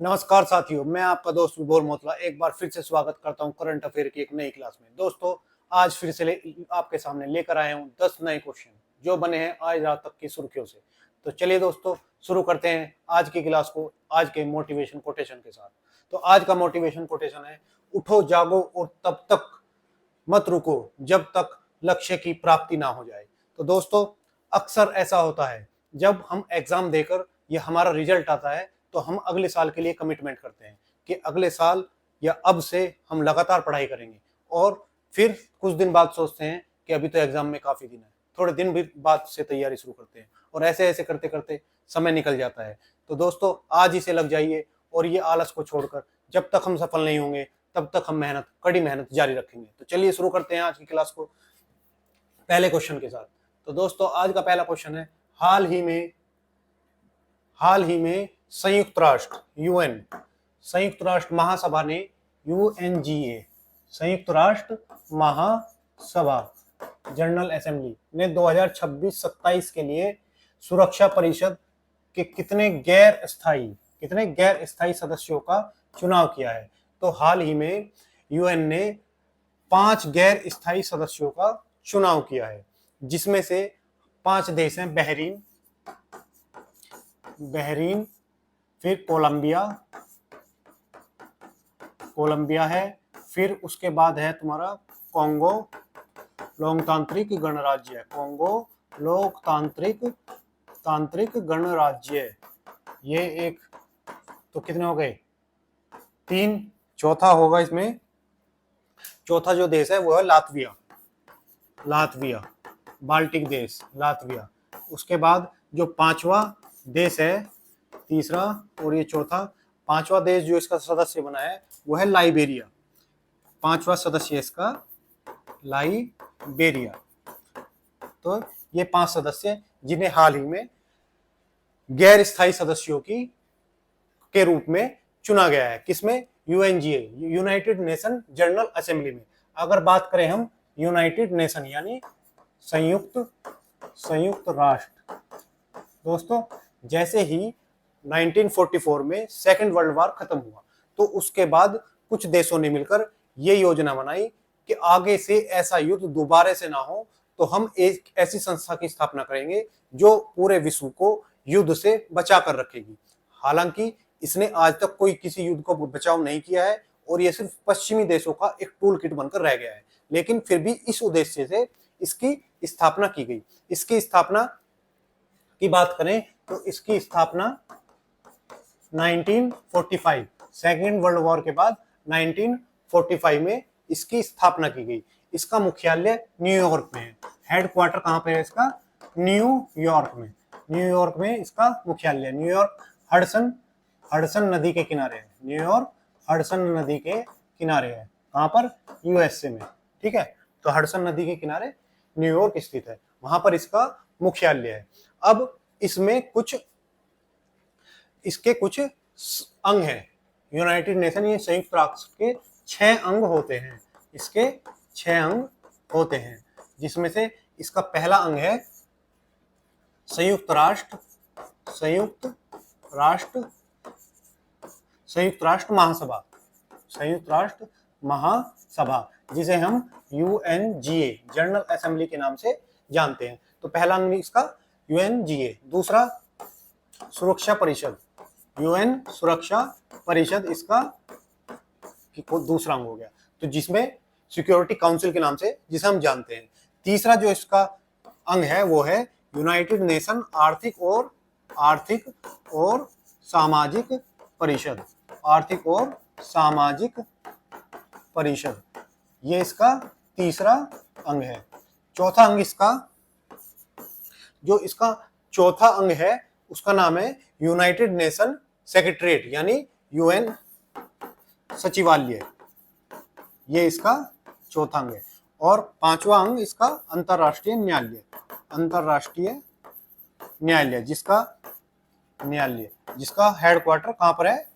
नमस्कार साथियों, मैं आपका दोस्त विभोर मोतला एक बार फिर से स्वागत करता हूं करंट अफेयर की एक नई क्लास में। दोस्तों, आज फिर से आपके सामने लेकर आया हूं 10 नए क्वेश्चन जो बने हैं आज रात तक की सुर्खियों से। तो चलिए दोस्तों, शुरू करते हैं आज की क्लास को आज के मोटिवेशन कोटेशन के साथ। तो आज का मोटिवेशन कोटेशन है, उठो जागो और तब तक मत रुको जब तक लक्ष्य की प्राप्ति ना हो जाए। तो दोस्तों, अक्सर ऐसा होता है जब हम एग्जाम देकर ये हमारा रिजल्ट आता है तो हम अगले साल के लिए कमिटमेंट करते हैं कि अगले साल या अब से हम लगातार पढ़ाई करेंगे, और फिर कुछ दिन बाद सोचते हैं कि अभी तो एग्जाम में काफी दिन है, थोड़े दिन भी बाद से तैयारी शुरू करते हैं, और ऐसे ऐसे करते करते समय निकल जाता है। तो दोस्तों, आज ही से लग जाइए और ये आलस को छोड़कर जब तक हम सफल नहीं होंगे तब तक हम कड़ी मेहनत जारी रखेंगे। तो चलिए शुरू करते हैं आज की क्लास को पहले क्वेश्चन के साथ। तो दोस्तों, आज का पहला क्वेश्चन है, हाल ही में संयुक्त राष्ट्र यूएन संयुक्त राष्ट्र महासभा ने यूएनजीए संयुक्त राष्ट्र महासभा जनरल असेंबली ने 2026-27 के लिए सुरक्षा परिषद के कितने गैर स्थायी सदस्यों का चुनाव किया है। तो हाल ही में यूएन ने 5 गैर स्थायी सदस्यों का चुनाव किया है, जिसमें से 5 देश हैं, बहरीन, फिर कोलंबिया है, फिर उसके बाद है तुम्हारा कॉन्गो लोकतांत्रिक गणराज्य। ये एक, तो कितने हो गए? 3। चौथा होगा इसमें, चौथा जो देश है वो है लातविया, बाल्टिक देश लातविया। उसके बाद जो 5वां देश है, तीसरा और ये चौथा, 5वां देश जो इसका सदस्य बना है वो है लाइबेरिया। 5वां सदस्य इसका लाइबेरिया। तो ये 5 सदस्य जिन्हें हाल ही में गैर स्थायी सदस्यों के रूप में चुना गया है। किसमें? UNGA, United nation general assembly में। अगर बात करें हम यूनाइटेड नेशन यानी संयुक्त राष्ट्र, दोस्तों, जैसे ही 1944 में सेकेंड वर्ल्ड वॉर खत्म हुआ तो उसके बाद कुछ देशों ने मिलकर ये योजना बनाई कि आगे से ऐसा युद्ध दोबारा से ना हो, तो हम एक ऐसी संस्था की स्थापना करेंगे जो पूरे विश्व को युद्ध से बचा कर रखेगी। हालांकि इसने आज तक कोई किसी युद्ध को बचाव नहीं किया है और ये सिर्फ पश्चिमी देशों का एक टूल किट बनकर रह गया है, लेकिन फिर भी इस उद्देश्य से इसकी स्थापना की गई। इसकी स्थापना की बात करें तो इसकी स्थापना 1945, सेकेंड वर्ल्ड वॉर के बाद 1945 में इसकी स्थापना की गई। इसका मुख्यालय न्यूयॉर्क में है। हेडक्वार्टर कहां पे है इसका? न्यूयॉर्क में इसका मुख्यालय। न्यूयॉर्क हडसन नदी के किनारे है। न्यूयॉर्क हडसन नदी के किनारे है। कहां पर? यूएसए में। ठीक है, तो हडसन नदी के किनारे न्यूयॉर्क स्थित है, वहां पर इसका मुख्यालय है। अब इसमें इसके कुछ अंग हैं। यूनाइटेड नेशन, ये संयुक्त राष्ट्र के 6 अंग होते हैं। इसके 6 अंग होते हैं, जिसमें से इसका पहला अंग है संयुक्त राष्ट्र महासभा, जिसे हम यूएनजीए जनरल असेंबली के नाम से जानते हैं। तो पहला अंग इसका यूएनजीए। दूसरा, सुरक्षा परिषद, यूएन सुरक्षा परिषद इसका दूसरा अंग हो गया, तो जिसमें सिक्योरिटी काउंसिल के नाम से जिसे हम जानते हैं। तीसरा जो इसका अंग है वो है यूनाइटेड नेशन आर्थिक और सामाजिक परिषद, ये इसका तीसरा अंग है। चौथा अंग इसका, जो इसका चौथा अंग है उसका नाम है यूनाइटेड नेशन सेक्रेटरीट यानी यूएन सचिवालय, ये इसका चौथा अंग है। और 5वां अंग इसका अंतरराष्ट्रीय न्यायालय, जिसका हेडक्वार्टर कहां पर है?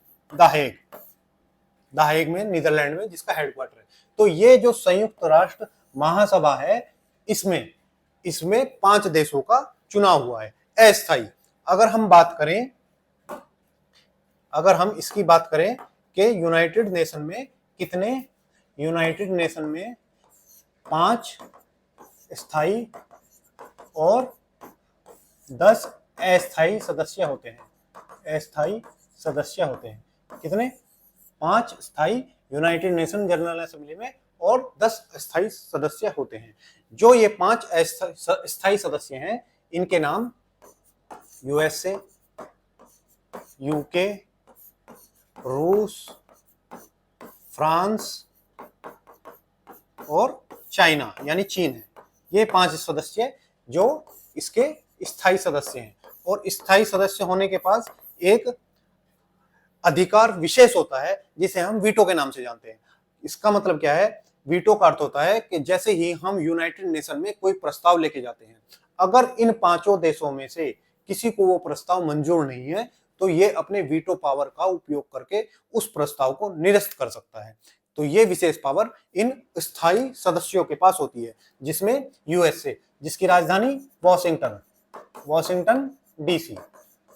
दाहेग में, नीदरलैंड में जिसका हेडक्वार्टर है। तो ये जो संयुक्त राष्ट्र महासभा है, इसमें 5 देशों का चुनाव हुआ है अस्थायी। अगर हम बात करें अगर हम इसकी बात करें कि यूनाइटेड नेशन में कितने, यूनाइटेड नेशन में 5 स्थायी और 10 अस्थायी सदस्य होते हैं। अस्थायी सदस्य होते हैं कितने? 5 स्थायी यूनाइटेड नेशन जनरल असेंबली में और 10 अस्थायी सदस्य होते हैं। जो ये 5 स्थायी सदस्य हैं, इनके नाम यूएसए, यूके, रूस, फ्रांस और चाइना यानी चीन है। ये 5 सदस्य जो इसके स्थायी सदस्य हैं। और स्थायी सदस्य होने के पास एक अधिकार विशेष होता है जिसे हम वीटो के नाम से जानते हैं। इसका मतलब क्या है? वीटो का अर्थ होता है कि जैसे ही हम यूनाइटेड नेशन में कोई प्रस्ताव लेके जाते हैं, अगर इन 5 देशों में से किसी को वो प्रस्ताव मंजूर नहीं है तो ये अपने वीटो पावर का उपयोग करके उस प्रस्ताव को निरस्त कर सकता है। तो ये विशेष पावर इन स्थायी सदस्यों के पास होती है, जिसमें यूएसए, जिसकी राजधानी वॉशिंगटन डीसी,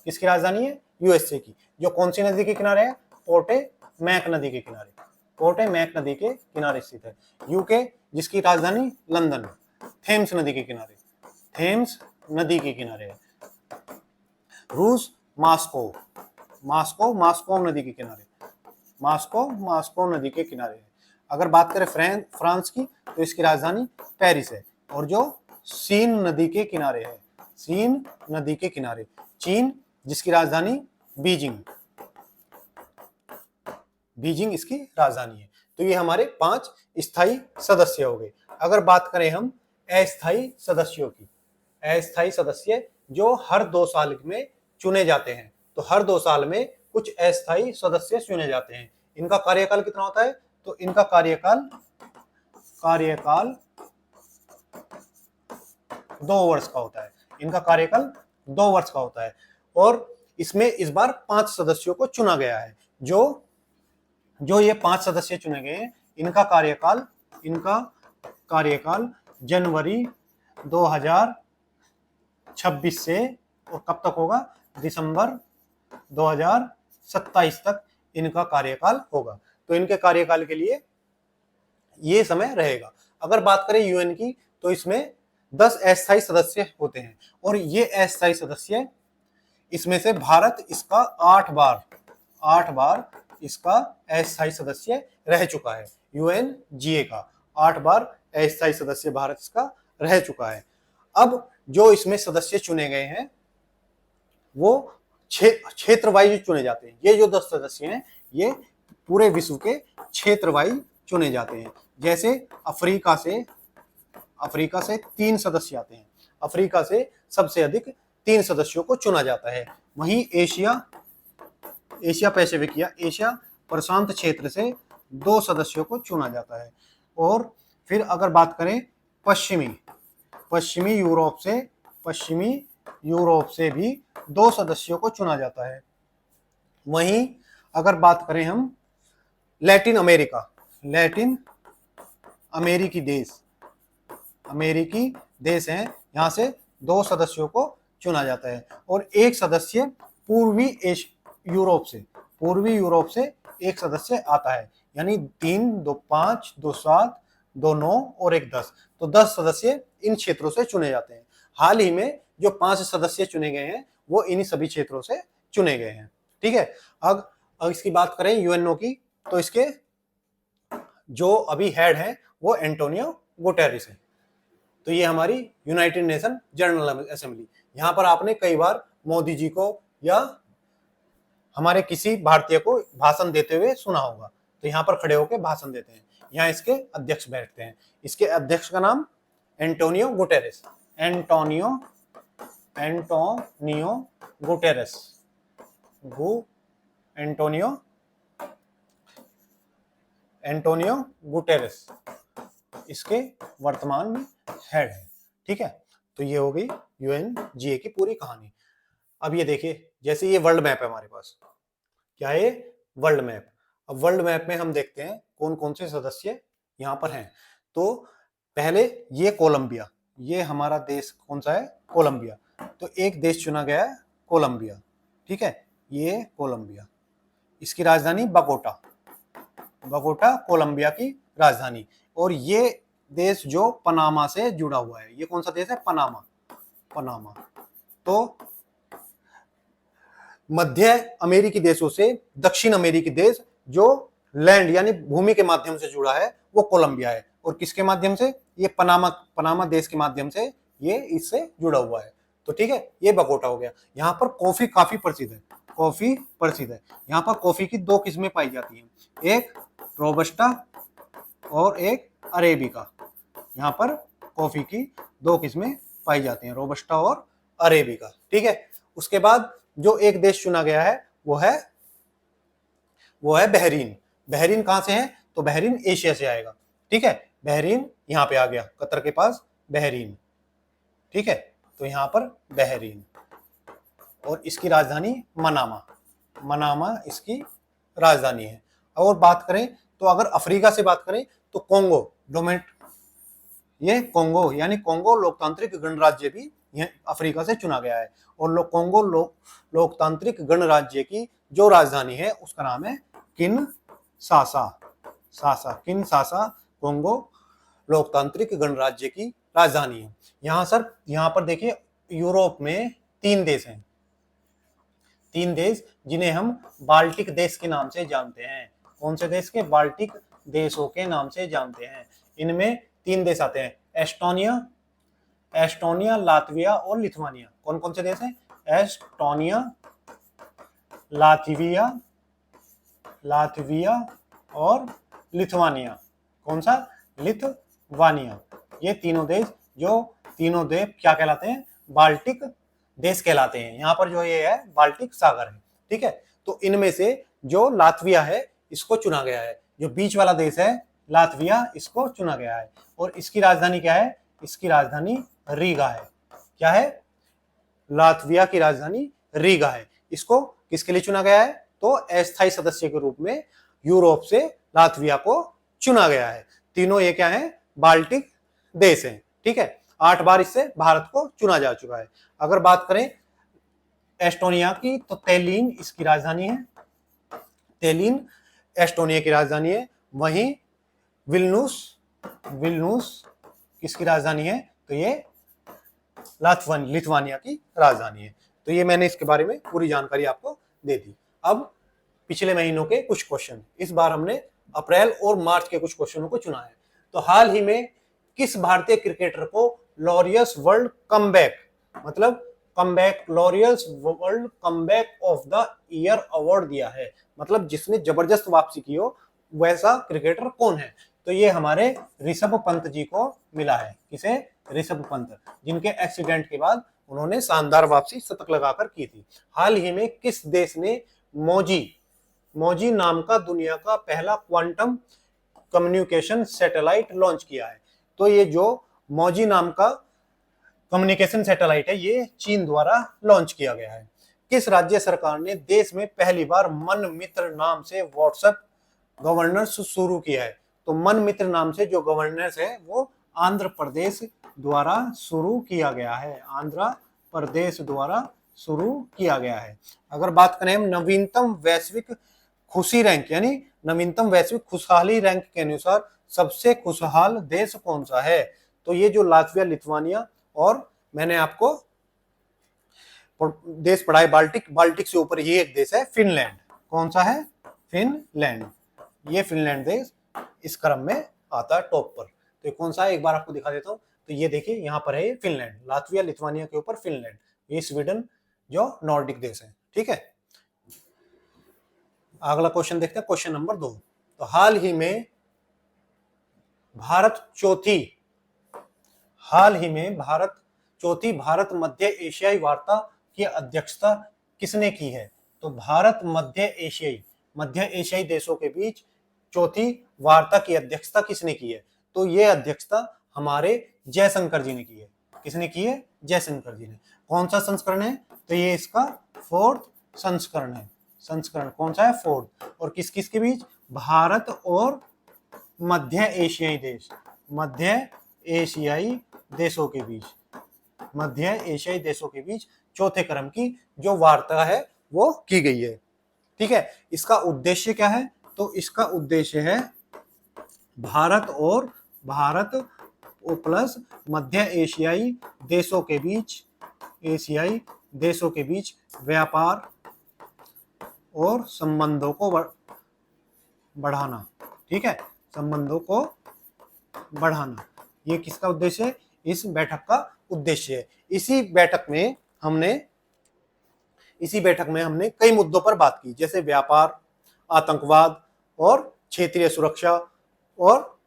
किसकी राजधानी है? यूएसए की, जो कौन सी नदी के किनारे है? पोटोमैक नदी के किनारे, पोटोमैक नदी के किनारे स्थित है। यूके, जिसकी राजधानी लंदन, थेम्स नदी के किनारे, थेम्स नदी के किनारे है। रूस, मास्को नदी के किनारे, मास्को नदी के किनारे है। अगर बात करें फ्रांस की, तो इसकी राजधानी पेरिस है और जो सीन नदी के किनारे है, सीन नदी के किनारे। चीन, जिसकी राजधानी बीजिंग इसकी राजधानी है। तो ये हमारे 5 स्थायी सदस्य हो गए। अगर बात करें हम अस्थायी सदस्यों की, अस्थायी सदस्य जो हर 2 साल में चुने जाते हैं, तो हर 2 साल में कुछ अस्थायी सदस्य चुने जाते हैं। इनका कार्यकाल कितना होता है? तो इनका कार्यकाल 2 वर्ष का होता है। इनका कार्यकाल 2 वर्ष का होता है और इसमें इस बार 5 सदस्यों को चुना गया है। जो ये 5 सदस्य चुने गए हैं, इनका कार्यकाल जनवरी 2026 से और कब तक होगा? दिसंबर 2027 तक इनका कार्यकाल होगा। तो इनके कार्यकाल के लिए ये समय रहेगा। अगर बात करें यूएन की, तो इसमें 10 अस्थायी सदस्य होते हैं और ये अस्थायी सदस्य, इसमें से भारत इसका 8 बार इसका अस्थायी सदस्य रह चुका है। यूएनजीए का 8 बार अस्थायी सदस्य भारत इसका रह चुका है। अब जो इसमें सदस्य चुने गए हैं वो क्षेत्र वाइज चुने जाते हैं। ये जो 10 सदस्य हैं, ये पूरे विश्व के क्षेत्र वाइज चुने जाते हैं। जैसे अफ्रीका से 3 सदस्य आते हैं। अफ्रीका से सबसे अधिक 3 सदस्यों को चुना जाता है। वहीं एशिया पैसिफिक या एशिया प्रशांत क्षेत्र से 2 सदस्यों को चुना जाता है। और फिर अगर बात करें पश्चिमी यूरोप से भी 2 सदस्यों को चुना जाता है। वहीं अगर बात करें हम लैटिन अमेरिकी देश हैं, यहाँ से 2 सदस्यों को चुना जाता है। और एक सदस्य पूर्वी यूरोप से एक सदस्य आता है, यानी 3, 2, 5, 2, 7, 2, 9 और 1, 10। तो 10 सदस्य इन क्षेत्रों से चुने जाते हैं। हाल ही में जो 5 सदस्य चुने गए हैं वो इन्हीं सभी क्षेत्रों से चुने गए हैं। ठीक है। अब इसकी बात करें यूएनओ की, तो इसके जो अभी हेड है वो एंटोनियो गुटेरेस है। तो ये हमारी यूनाइटेड नेशन जनरल असेंबली। यहाँ पर आपने कई बार मोदी जी को या हमारे किसी भारतीय को भाषण देते हुए सुना होगा। तो यहाँ पर खड़े होकर भाषण देते हैं। यहाँ इसके अध्यक्ष बैठते हैं। इसके अध्यक्ष का नाम एंटोनियो गुटेरेस इसके वर्तमान में हेड है। ठीक है। तो ये हो गई यूएनजीए की पूरी कहानी। अब ये देखिए, जैसे ये वर्ल्ड मैप है हमारे पास, क्या है वर्ल्ड मैप। अब वर्ल्ड मैप में हम देखते हैं कौन कौन से सदस्य यहाँ पर हैं। तो पहले ये कोलंबिया, ये हमारा देश कौन सा है? कोलंबिया। तो एक देश चुना गया है कोलंबिया। ठीक है, ये कोलंबिया। इसकी राजधानी बगोटा, बगोटा कोलंबिया की राजधानी। और ये देश जो पनामा से जुड़ा हुआ है, ये कौन सा देश है? Panama, Panama. तो मध्य अमेरिकी देशों से दक्षिण अमेरिकी देश जो लैंड यानी भूमि के माध्यम से जुड़ा है वो कोलंबिया है। और किसके माध्यम से? ये पनामा, पनामा देश के माध्यम से ये इससे जुड़ा हुआ है। तो ठीक है, ये बगोटा हो गया। यहाँ पर कॉफी काफी प्रसिद्ध है, कॉफी प्रसिद्ध है। यहाँ पर कॉफी की दो किस्में पाई जाती हैं, एक रोबस्टा और एक अरेबिका। यहाँ पर कॉफी की दो किस्में पाई जाती हैं, रोबस्टा और अरेबिका। ठीक है, उसके बाद जो एक देश चुना गया है वो है बहरीन। बहरीन कहां से है? तो बहरीन एशिया से आएगा। ठीक है, बहरीन यहाँ पे आ गया, कतर के पास बहरीन। ठीक है, तो यहाँ पर बहरीन, और इसकी राजधानी मनामा, मनामा इसकी राजधानी है। और बात करें तो अगर अफ्रीका से बात करें तो कोंगो, ये कोंगो यानी कोंगो लोकतांत्रिक गणराज्य भी अफ्रीका से चुना गया है। और कोंगो लोकतांत्रिक गणराज्य की जो राजधानी है उसका नाम है किनशासा, किनशासा कोंगो लोकतांत्रिक गणराज्य की राजधानी है। यहाँ पर देखिए यूरोप में 3 देश हैं, 3 देश जिन्हें हम बाल्टिक देश के नाम से जानते हैं। कौन से देश के? बाल्टिक देशों के नाम से जानते हैं। इनमें 3 देश आते हैं, एस्टोनिया, लातविया और लिथुआनिया। कौन कौन से देश हैं? एस्टोनिया, लातविया और लिथुआनिया। कौन सा? लिथुआनिया। ये तीनों देश क्या कहलाते हैं? बाल्टिक देश कहलाते हैं। यहाँ पर जो ये है बाल्टिक सागर है। ठीक है, तो इनमें से जो लातविया है इसको चुना गया है, जो बीच वाला देश है लातविया, इसको चुना गया है। और इसकी राजधानी क्या है? इसकी राजधानी रीगा है। क्या है? लातविया की राजधानी रीगा है। इसको किसके लिए चुना गया है? तो अस्थायी सदस्य के रूप में यूरोप से लातविया को चुना गया है। तीनों ये क्या है? बाल्टिक देश हैं। ठीक है, 8 बार इससे भारत को चुना जा चुका है। अगर बात करें एस्टोनिया की तो तेलिन इसकी राजधानी है, तेलिन एस्टोनिया की राजधानी है। वहीं विल्नुस किसकी राजधानी है? तो ये लिथुआनिया की राजधानी है। तो ये मैंने इसके बारे में पूरी जानकारी आपको दे दी। अब पिछले महीनों के कुछ क्वेश्चन, इस बार हमने अप्रैल और मार्च के कुछ क्वेश्चनों को चुना है। तो हाल ही में किस भारतीय क्रिकेटर को लॉरियस वर्ल्ड कमबैक, मतलब Laureus world comeback of the year award दिया है? मतलब जिसने जबरदस्त वापसी की हो वैसा क्रिकेटर कौन है? तो ये हमारे ऋषभ पंत जी को मिला है। किसे? ऋषभ पंत, जिनके एक्सीडेंट के बाद उन्होंने शानदार वापसी शतक लगाकर की थी। हाल ही में किस देश ने मोजी नाम का दुनिया का पहला क्वांटम कम्युनिकेशन सैटेलाइट लॉन्च किया है? तो ये जो मोजी नाम का कम्युनिकेशन सैटेलाइट है ये चीन द्वारा लॉन्च किया गया है। किस राज्य सरकार ने देश में पहली बार मन मित्र नाम से व्हाट्सएप गवर्नेंस शुरू किया है? तो मन मित्र नाम से जो गवर्नेंस है वो आंध्र प्रदेश द्वारा शुरू किया गया है, आंध्र प्रदेश द्वारा शुरू किया गया है। अगर बात करें नवीनतम वैश्विक खुशी रैंक यानी नवीनतम वैश्विक खुशहाली रैंक के अनुसार सबसे खुशहाल देश कौन सा है? तो ये जो लातविया, लिथुआनिया और मैंने आपको देश पढ़ाए बाल्टिक से ऊपर ये एक देश है फिनलैंड। कौन सा है? फिनलैंड। ये फिनलैंड देश इस क्रम में आता है टॉप पर। तो कौन सा है एक बार आपको दिखा देता हूँ। तो ये देखिए यहाँ पर है फिनलैंड, लातविया लिथुआनिया के ऊपर फिनलैंड, ये स्वीडन जो नॉर्डिक देश है। ठीक है, अगला क्वेश्चन देखते हैं, क्वेश्चन नंबर 2। तो हाल ही में भारत चौथी भारत मध्य एशियाई वार्ता की अध्यक्षता किसने की है? तो भारत मध्य एशियाई देशों के बीच चौथी वार्ता की अध्यक्षता किसने की है? तो ये अध्यक्षता हमारे जयशंकर जी ने की है। किसने की है? जयशंकर जी ने। कौन सा संस्करण है? तो ये इसका 4th संस्करण है। संस्करण कौन सा है? 4th। और किस किस के बीच? भारत और मध्य एशियाई देशों के बीच चौथे क्रम की जो वार्ता है वो की गई है। ठीक है। इसका उद्देश्य क्या है? तो इसका उद्देश्य है भारत प्लस मध्य एशियाई देशों के बीच व्यापार और संबंधों को बढ़ाना। ठीक है, संबंधों को बढ़ाना, ये किसका उद्देश्य है? इस बैठक का उद्देश्य है। इसी बैठक में हमने कई मुद्दों पर बात की, जैसे व्यापार, आतंकवाद और क्षेत्रीय सुरक्षा और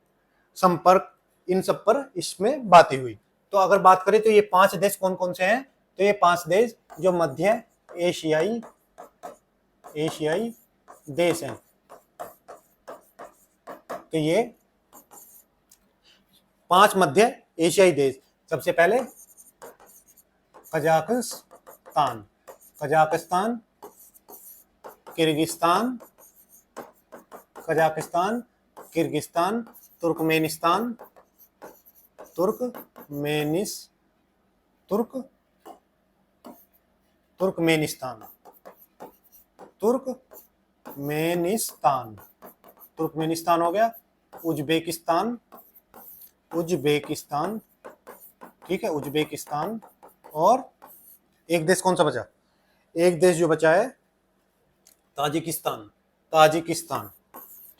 संपर्क, इन सब पर इसमें बातें हुई। तो अगर बात करें तो ये 5 देश कौन कौन से हैं? तो ये 5 देश जो मध्य एशियाई देश हैं, तो ये 5 मध्य एशियाई देश। सबसे पहले कजाकिस्तान, किर्गिस्तान, तुर्कमेनिस्तान, तुर्कमेनिस्तान हो गया, उज्बेकिस्तान, ठीक है, उज्बेकिस्तान। और एक देश कौन सा बचा? एक देश जो बचा है ताजिकिस्तान,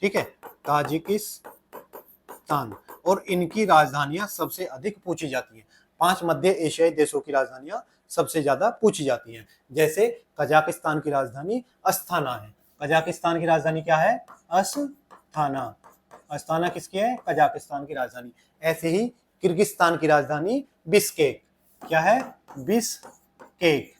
ठीक है, ताजिकिस्तान। और इनकी राजधानियां सबसे अधिक पूछी जाती हैं। 5 मध्य एशियाई देशों की राजधानियां सबसे ज्यादा पूछी जाती हैं। जैसे कजाकिस्तान की राजधानी अस्थाना है। कजाकिस्तान की राजधानी क्या है? अस्थाना। अस्थाना किसकी है? कजाकिस्तान की राजधानी। ऐसे ही किर्गिस्तान की राजधानी बिश्केक। क्या है? बिश्केक।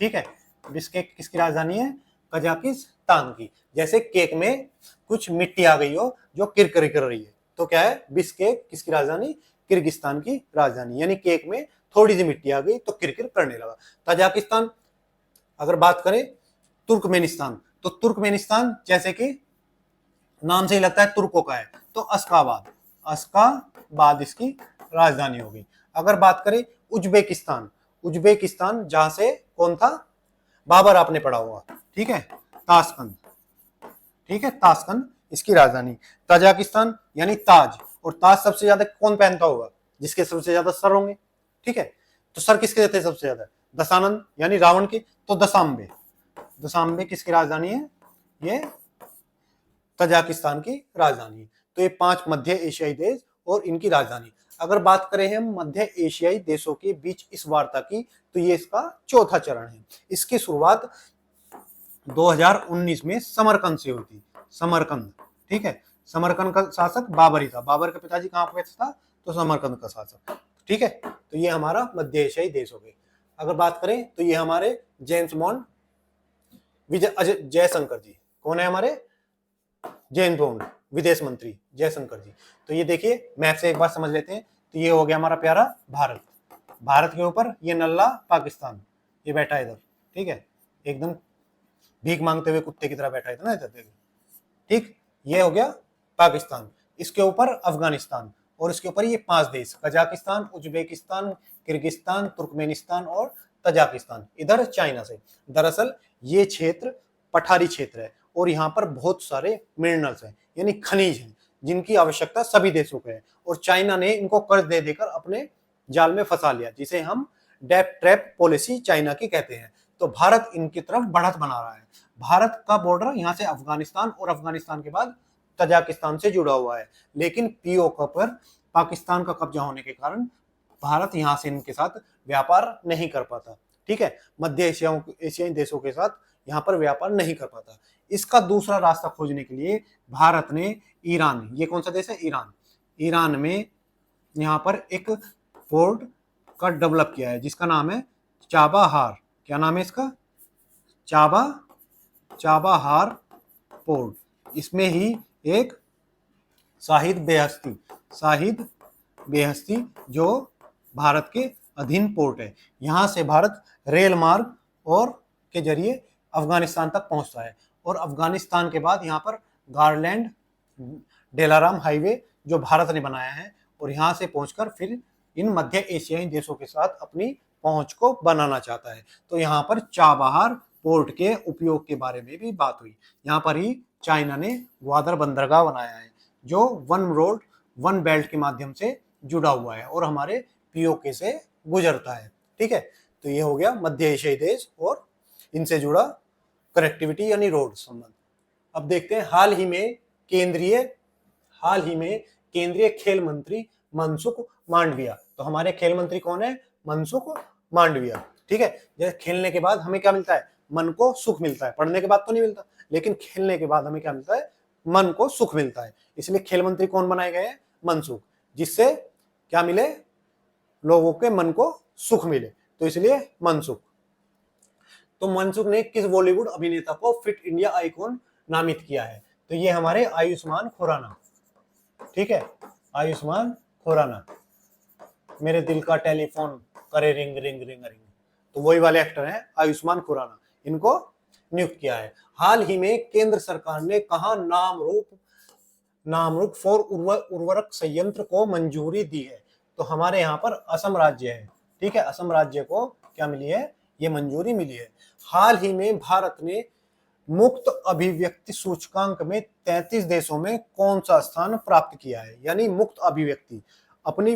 ठीक है, बिश्केक किसकी राजधानी है? कजाकिस्तान की। जैसे केक में कुछ मिट्टी आ गई हो जो किरकिरी कर रही है, तो क्या है? बिश्केक किसकी राजधानी? किर्गिस्तान की राजधानी। यानी केक में थोड़ी सी मिट्टी आ गई तो किरकिर करने लगा। तजाकिस्तान। अगर बात करें तुर्कमेनिस्तान, तो तुर्कमेनिस्तान जैसे कि नाम से ही लगता है तुर्कों का है, तो अश्काबाद इसकी राजधानी होगी। अगर बात करें उज्बेकिस्तान, जहां से कौन था? बाबर, आपने पढ़ा होगा। ठीक है, ताशकंद। ठीक है, ताशकंद इसकी राजधानी। तजाकिस्तान यानी ताज, और ताज सबसे ज्यादा कौन पहनता होगा? जिसके सबसे ज्यादा सर होंगे। ठीक है, तो सर किसके थे सबसे ज्यादा? दशानंद यानी रावण के। तो दशांबे किसकी राजधानी है? ये तजाकिस्तान की राजधानी। तो ये 5 मध्य एशियाई देश और इनकी राजधानी। अगर बात करें हम मध्य एशियाई देशों के बीच इस वार्ता की, तो ये इसका चौथा चरण है। इसकी शुरुआत 2019 में समरकंद से हुई थी। समरकंद, ठीक है, समरकंद का शासक बाबर ही था। बाबर का पिताजी कहाँ पे था? तो समरकंद का शासक। ठीक है, तो ये हमारा मध्य एशियाई देश हो गए। अगर बात करें तो ये हमारे जेम्स बॉन्ड जयशंकर जी। कौन है हमारे? जेम्स बॉन्ड विदेश मंत्री जयशंकर जी। तो ये देखिए, मैप से एक बार समझ लेते हैं। तो ये हो गया हमारा प्यारा भारत। भारत के ऊपर ये नल्ला पाकिस्तान, ये बैठा है इधर। ठीक है, एकदम भीख मांगते हुए कुत्ते की तरह बैठा है ना इधर। ठीक, ये हो गया पाकिस्तान। इसके ऊपर अफगानिस्तान, और इसके ऊपर ये 5 देश, कजाकिस्तान, उज्बेकिस्तान, किर्गिस्तान, तुर्कमेनिस्तान और तजाकिस्तान, इधर चाइना से। दरअसल ये क्षेत्र पठारी क्षेत्र है और यहाँ पर बहुत सारे मिनरल्स हैं, यानी खनिज हैं, जिनकी आवश्यकता सभी देशों को है। और चाइना ने इनको कर्ज दे देकर अपने जाल में फंसा लिया, जिसे हम डेट ट्रैप पॉलिसी चाइना की कहते हैं। तो भारत इनकी तरफ बढ़त बना रहा है। भारत का बॉर्डर यहाँ से अफगानिस्तान और अफगानिस्तान के बाद तजाकिस्तान से जुड़ा हुआ है, लेकिन पीओके पर पाकिस्तान का कब्जा होने के कारण भारत यहाँ से इनके साथ व्यापार नहीं कर पाता। ठीक है, मध्य एशियाई देशों के साथ यहाँ पर व्यापार नहीं कर पाता। इसका दूसरा रास्ता खोजने के लिए भारत ने ईरान, ये कौन सा देश है? ईरान में यहाँ पर एक पोर्ट का डेवलप किया है, जिसका नाम है चाबाहार। क्या नाम है इसका? Chabahar port. इसमें ही एक शाहिद बेहस्ती जो भारत के अधीन पोर्ट है। यहाँ से भारत रेल मार्ग और के जरिए अफगानिस्तान तक पहुंचता है, और अफगानिस्तान के बाद यहाँ पर गारलैंड डेलाराम हाईवे जो भारत ने बनाया है, और यहाँ से पहुंचकर फिर इन मध्य एशियाई देशों के साथ अपनी पहुंच को बनाना चाहता है। तो यहाँ पर चाबहार पोर्ट के उपयोग के बारे में भी बात हुई। यहाँ पर ही चाइना ने ग्वादर बंदरगाह बनाया है जो वन रोड वन बेल्ट के माध्यम से जुड़ा हुआ है और हमारे पीओके से गुजरता है। ठीक है, तो ये हो गया मध्य एशियाई देश और इनसे जुड़ा कनेक्टिविटी यानी रोड संबंध। अब देखते हैं हाल ही में केंद्रीय खेल मंत्री मनसुख मांडविया। तो हमारे खेल मंत्री कौन है? मनसुख मांडविया। ठीक है, जैसे खेलने के बाद हमें क्या मिलता है? मन को सुख मिलता है। पढ़ने के बाद तो नहीं मिलता, लेकिन खेलने के बाद हमें क्या मिलता है? मन को सुख मिलता है। इसलिए खेल मंत्री कौन बनाए गए हैं? मनसुख, जिससे क्या मिले? लोगों के मन को सुख मिले, तो इसलिए मनसुख। तो मनसुख ने किस बॉलीवुड अभिनेता को फिट इंडिया आइकॉन नामित किया है? तो ये हमारे आयुष्मान खुराना। ठीक है, आयुष्मान खुराना। मेरे दिल का टेलीफोन करे रिंग रिंग रिंग रिंग, तो वही वाले एक्टर हैं आयुष्मान खुराना, इनको नियुक्त किया है। हाल ही में केंद्र सरकार ने कहा नामरूप फॉर उर्वरक संयंत्र को मंजूरी दी है? तो हमारे यहाँ पर असम राज्य है। ठीक है, असम राज्य को क्या मिली है? ये मंजूरी मिली है। हाल ही में भारत ने मुक्त अभिव्यक्ति सूचकांक में 33 देशों में कौन सा स्थान प्राप्त किया है? यानी मुक्त अभिव्यक्ति, अपनी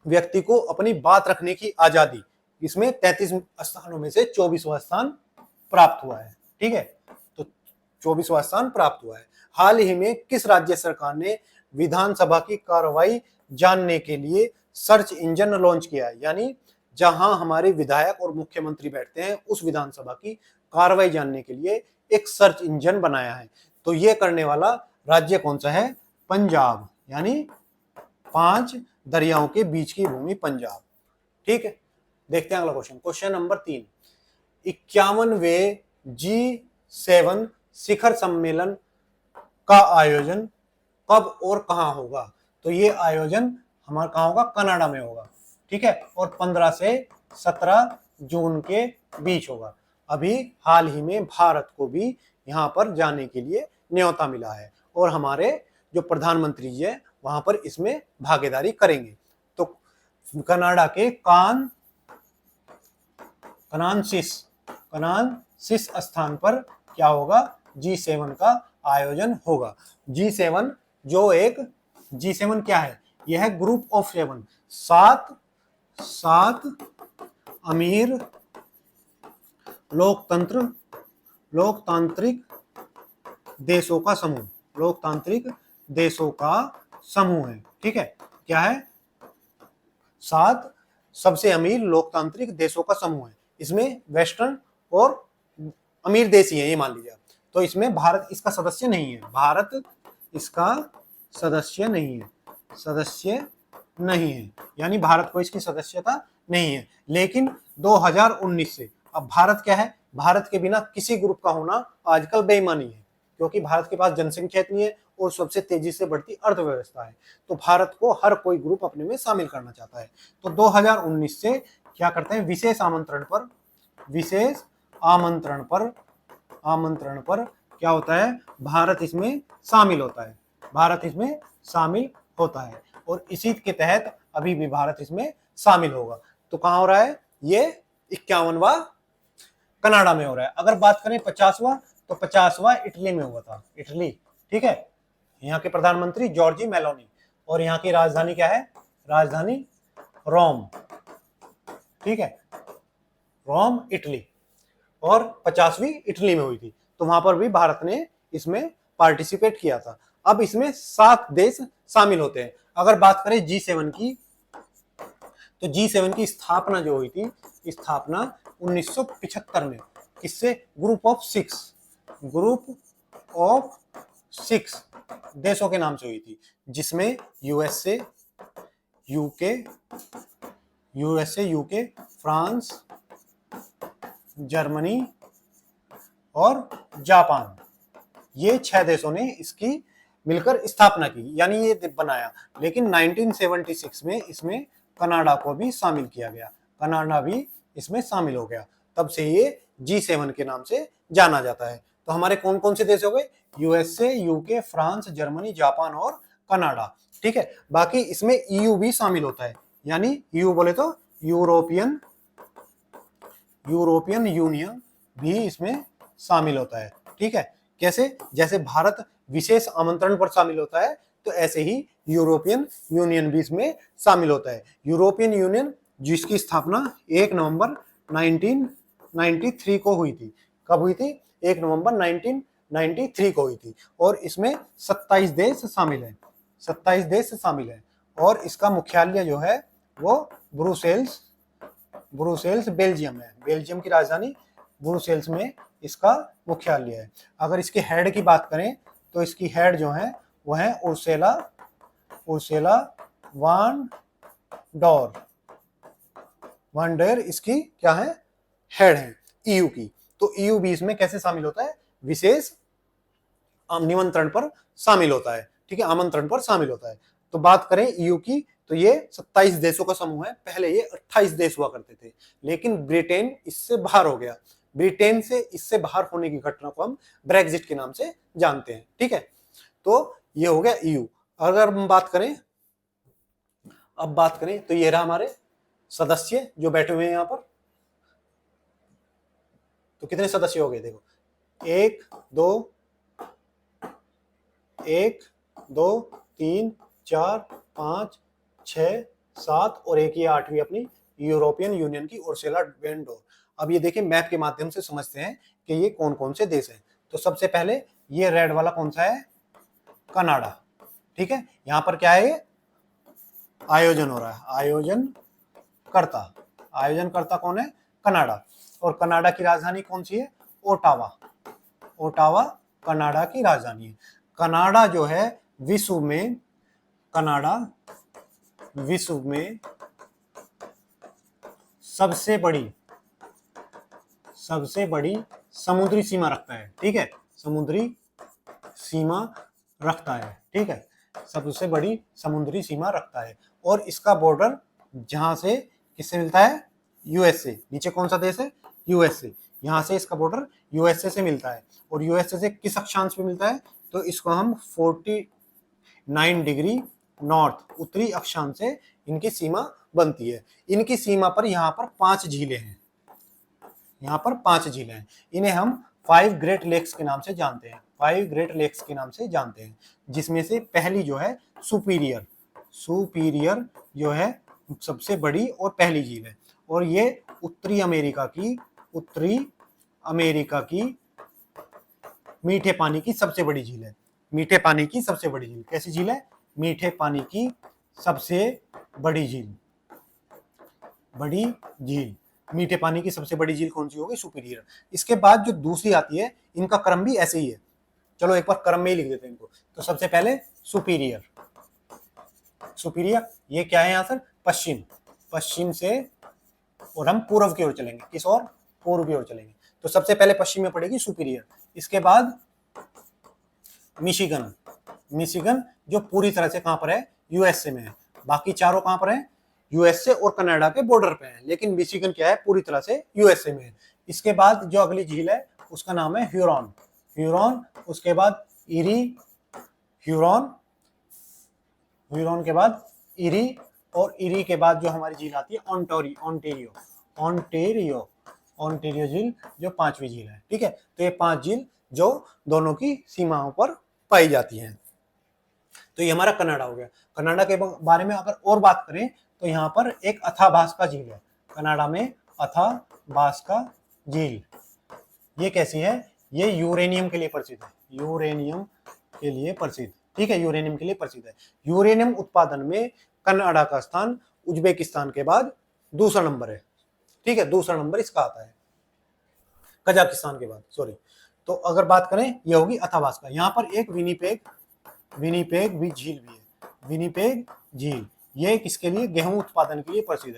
व्यक्ति को अपनी बात रखने की आजादी, इसमें 33 स्थानों में से 24वां स्थान प्राप्त हुआ है। ठीक है, तो 24वां स्थान प्राप्त हुआ है। हाल ही में किस राज्य सरकार ने विधानसभा की कार्रवाई जानने के लिए सर्च इंजन लॉन्च किया है? यानी जहां हमारे विधायक और मुख्यमंत्री बैठते हैं उस विधानसभा की कार्रवाई जानने के लिए एक सर्च इंजन बनाया है। तो ये करने वाला राज्य कौन सा है? पंजाब, यानी 5 दरियाओं के बीच की भूमि पंजाब। ठीक है, देखते हैं अगला क्वेश्चन। क्वेश्चन नंबर 3, 51वें G7 शिखर सम्मेलन का आयोजन कब और कहां होगा? तो ये आयोजन हमारा कहां होगा? कनाडा में होगा। ठीक है, और 15 से 17 जून के बीच होगा। अभी हाल ही में भारत को भी यहाँ पर जाने के लिए न्योता मिला है और हमारे जो प्रधानमंत्री जी है वहां पर इसमें भागीदारी करेंगे। तो कनाडा के कनानसिस स्थान पर क्या होगा? G7 का आयोजन होगा। G7 G7 क्या है? यह है ग्रुप ऑफ 7, सात अमीर लोकतांत्रिक देशों का समूह है। ठीक है, क्या है? 7 सबसे अमीर लोकतांत्रिक देशों का समूह है। इसमें वेस्टर्न और अमीर देश ही है, ये मान लीजिए। तो इसमें भारत इसका सदस्य नहीं है। भारत इसका सदस्य नहीं है, यानी भारत को इसकी सदस्यता नहीं है। लेकिन 2019 से अब भारत क्या है? भारत के बिना किसी ग्रुप का होना आजकल बेईमानी है, क्योंकि भारत के पास जनसंख्या इतनी है और सबसे तेजी से बढ़ती अर्थव्यवस्था है। तो भारत को हर कोई ग्रुप अपने में शामिल करना चाहता है। तो 2019 से क्या करते हैं? विशेष आमंत्रण पर क्या होता है? भारत इसमें शामिल होता है और इसी के तहत अभी भी भारत इसमें शामिल होगा। तो कहां हो रहा है? ये 51वां कनाडा में हो रहा है। अगर बात करें 50वां, तो 50वां इटली में हुआ था। इटली, ठीक है, यहाँ के प्रधानमंत्री जॉर्जी मेलोनी और यहाँ की राजधानी क्या है? राजधानी रोम। ठीक है, रोम इटली, और 50वीं इटली में हुई थी। तो वहां पर भी भारत ने इसमें पार्टिसिपेट किया था। अब इसमें 7 देश शामिल होते हैं। अगर बात करें G7 की, तो G7 की स्थापना जो हुई थी, स्थापना 1975 में किससे? ग्रुप ऑफ 6 देशों के नाम से हुई थी, जिसमें यूएसए, यूके, फ्रांस, जर्मनी और जापान, ये 6 देशों ने इसकी मिलकर स्थापना की, यानी ये बनाया। लेकिन 1976 में इसमें कनाडा को भी शामिल किया गया। कनाडा भी इसमें शामिल हो गया, तब से ये G7 के नाम से जाना जाता है। तो हमारे कौन कौन से देश हो गए? USA, UK, France, Germany, Japan और कनाडा। ठीक है, बाकी इसमें EU भी शामिल होता है, यानी EU बोले तो यूरोपियन यूनियन भी इसमें शामिल होता है। ठीक है, कैसे? जैसे भारत विशेष आमंत्रण पर शामिल होता है, तो ऐसे ही यूरोपियन यूनियन भी इसमें शामिल होता है। यूरोपियन यूनियन जिसकी स्थापना 1 नवंबर 1993 को हुई थी। कब हुई थी? 1 नवंबर 1993 को हुई थी। और इसमें 27 देश शामिल हैं, 27 देश शामिल हैं। और इसका मुख्यालय जो है वो ब्रुसेल्स बेल्जियम है। बेल्जियम की राजधानी ब्रुसेल्स में इसका मुख्यालय है। अगर इसके हेड की बात करें तो इसकी हेड जो है वो है उर्सुला वान डेर इसकी क्या है? हेड है ईयू की। तो ईयू भी इसमें कैसे शामिल होता है? विशेष निमंत्रण पर शामिल होता है। ठीक है, आमंत्रण पर शामिल होता है। तो बात करें ईयू की, तो ये 27 देशों का समूह है। पहले ये 28 देश हुआ करते थे, लेकिन ब्रिटेन इससे बाहर हो गया। ब्रिटेन से इससे बाहर होने की घटना को हम ब्रेक्जिट के नाम से जानते हैं। ठीक है, तो ये हो गया ईयू। अगर हम बात करें तो ये रहा हमारे सदस्य जो बैठे हुए हैं यहाँ पर। तो कितने सदस्य हो गए? देखो, 1 2 3 4 5 6 7 और एक ये 8वीं अपनी यूरोपियन यूनियन की उर्सुला वॉन डेर। अब ये देखिए मैप के माध्यम से समझते हैं कि ये कौन कौन से देश हैं। तो सबसे पहले ये रेड वाला कौन सा है? कनाडा। ठीक है, यहाँ पर क्या है? ये आयोजन हो रहा है, आयोजनकर्ता कौन है? कनाडा। और कनाडा की राजधानी कौन सी है? ओटावा कनाडा की राजधानी है। कनाडा जो है विश्व में सबसे बड़ी समुद्री सीमा रखता है। ठीक है, समुद्री सीमा रखता है। ठीक है, सबसे बड़ी समुद्री सीमा रखता है। और इसका बॉर्डर जहां से किससे मिलता है? यूएसए। नीचे कौन सा देश है? यूएसए। यहाँ से इसका बॉर्डर यूएसए से मिलता है। और यूएसए से किस अक्षांश पे मिलता है? तो इसको हम 49 डिग्री नॉर्थ, उत्तरी अक्षांश से इनकी सीमा बनती है। इनकी सीमा पर यहाँ पर 5 झीलें हैं। इन्हें हम 5 ग्रेट लेक्स के नाम से जानते हैं। जिसमें से पहली जो है सुपीरियर जो है सबसे बड़ी और पहली झील है। और ये उत्तरी अमेरिका की मीठे पानी की सबसे बड़ी झील है। कैसी झील है? मीठे पानी की सबसे बड़ी झील। मीठे पानी की सबसे बड़ी झील कौन सी होगी? सुपीरियर। इसके बाद जो दूसरी आती है, इनका क्रम भी ऐसे ही है। चलो एक बार क्रम में ही लिख देते हैं इनको। तो सबसे पहले सुपीरियर, ये क्या है? यहाँ से पश्चिम से, और हम पूर्व की ओर चलेंगे। किस ओर? पूर्व की ओर चलेंगे। तो सबसे पहले पश्चिम में पड़ेगी सुपीरियर। इसके बाद मिशिगन जो पूरी तरह से कहां पर है? यूएसए में है। बाकी चारों कहां पर है? यूएसए और कनाडा के बॉर्डर पे है। लेकिन मिशिगन क्या है? पूरी तरह से यूएसए में है। इसके बाद जो अगली झील है उसका नाम है ह्यूरॉन। उसके बाद ह्यूरॉन के बाद इरी, और इरी के बाद जो हमारी झील आती है ओंटारियो झील, जो 5वीं झील है। ठीक है, तो ये 5 झील जो दोनों की सीमाओं पर पाई जाती हैं। तो ये हमारा कनाडा हो गया। कनाडा के बारे में अगर और बात करें तो यहाँ पर एक अथाबास्का झील है। कनाडा में अथाबास्का झील, ये कैसी है? ये यूरेनियम के लिए प्रसिद्ध है। ठीक है, यूरेनियम के लिए प्रसिद्ध है। यूरेनियम उत्पादन में कनाडा का स्थान उज्बेकिस्तान के बाद दूसरा नंबर है। ठीक है, दूसरा नंबर इसका आता है कजाकिस्तान के बाद, सॉरी। तो अगर बात करें, ये होगी अथाबास्का। यहाँ पर एक विनिपेग भी झील भी है। विनिपेग झील ये किसके लिए? गेहूं उत्पादन के लिए प्रसिद्ध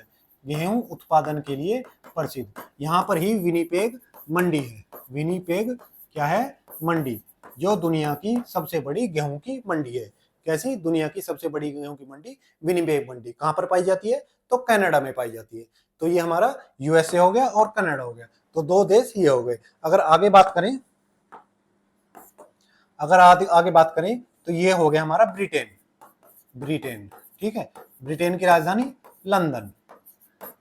है। यहाँ पर ही विनिपेग मंडी है। विनिपेग क्या है? मंडी, जो दुनिया की सबसे बड़ी गेहूं की मंडी है। कैसी? दुनिया की सबसे बड़ी गेहूं की मंडी विनिपेग मंडी कहां पर पाई जाती है? तो कनाडा में पाई जाती है। तो ये हमारा यूएसए हो गया और कनाडा हो गया। तो 2 देश ये हो गए। अगर आगे बात करें तो ये हो गया हमारा ब्रिटेन। ठीक है, ब्रिटेन की राजधानी लंदन।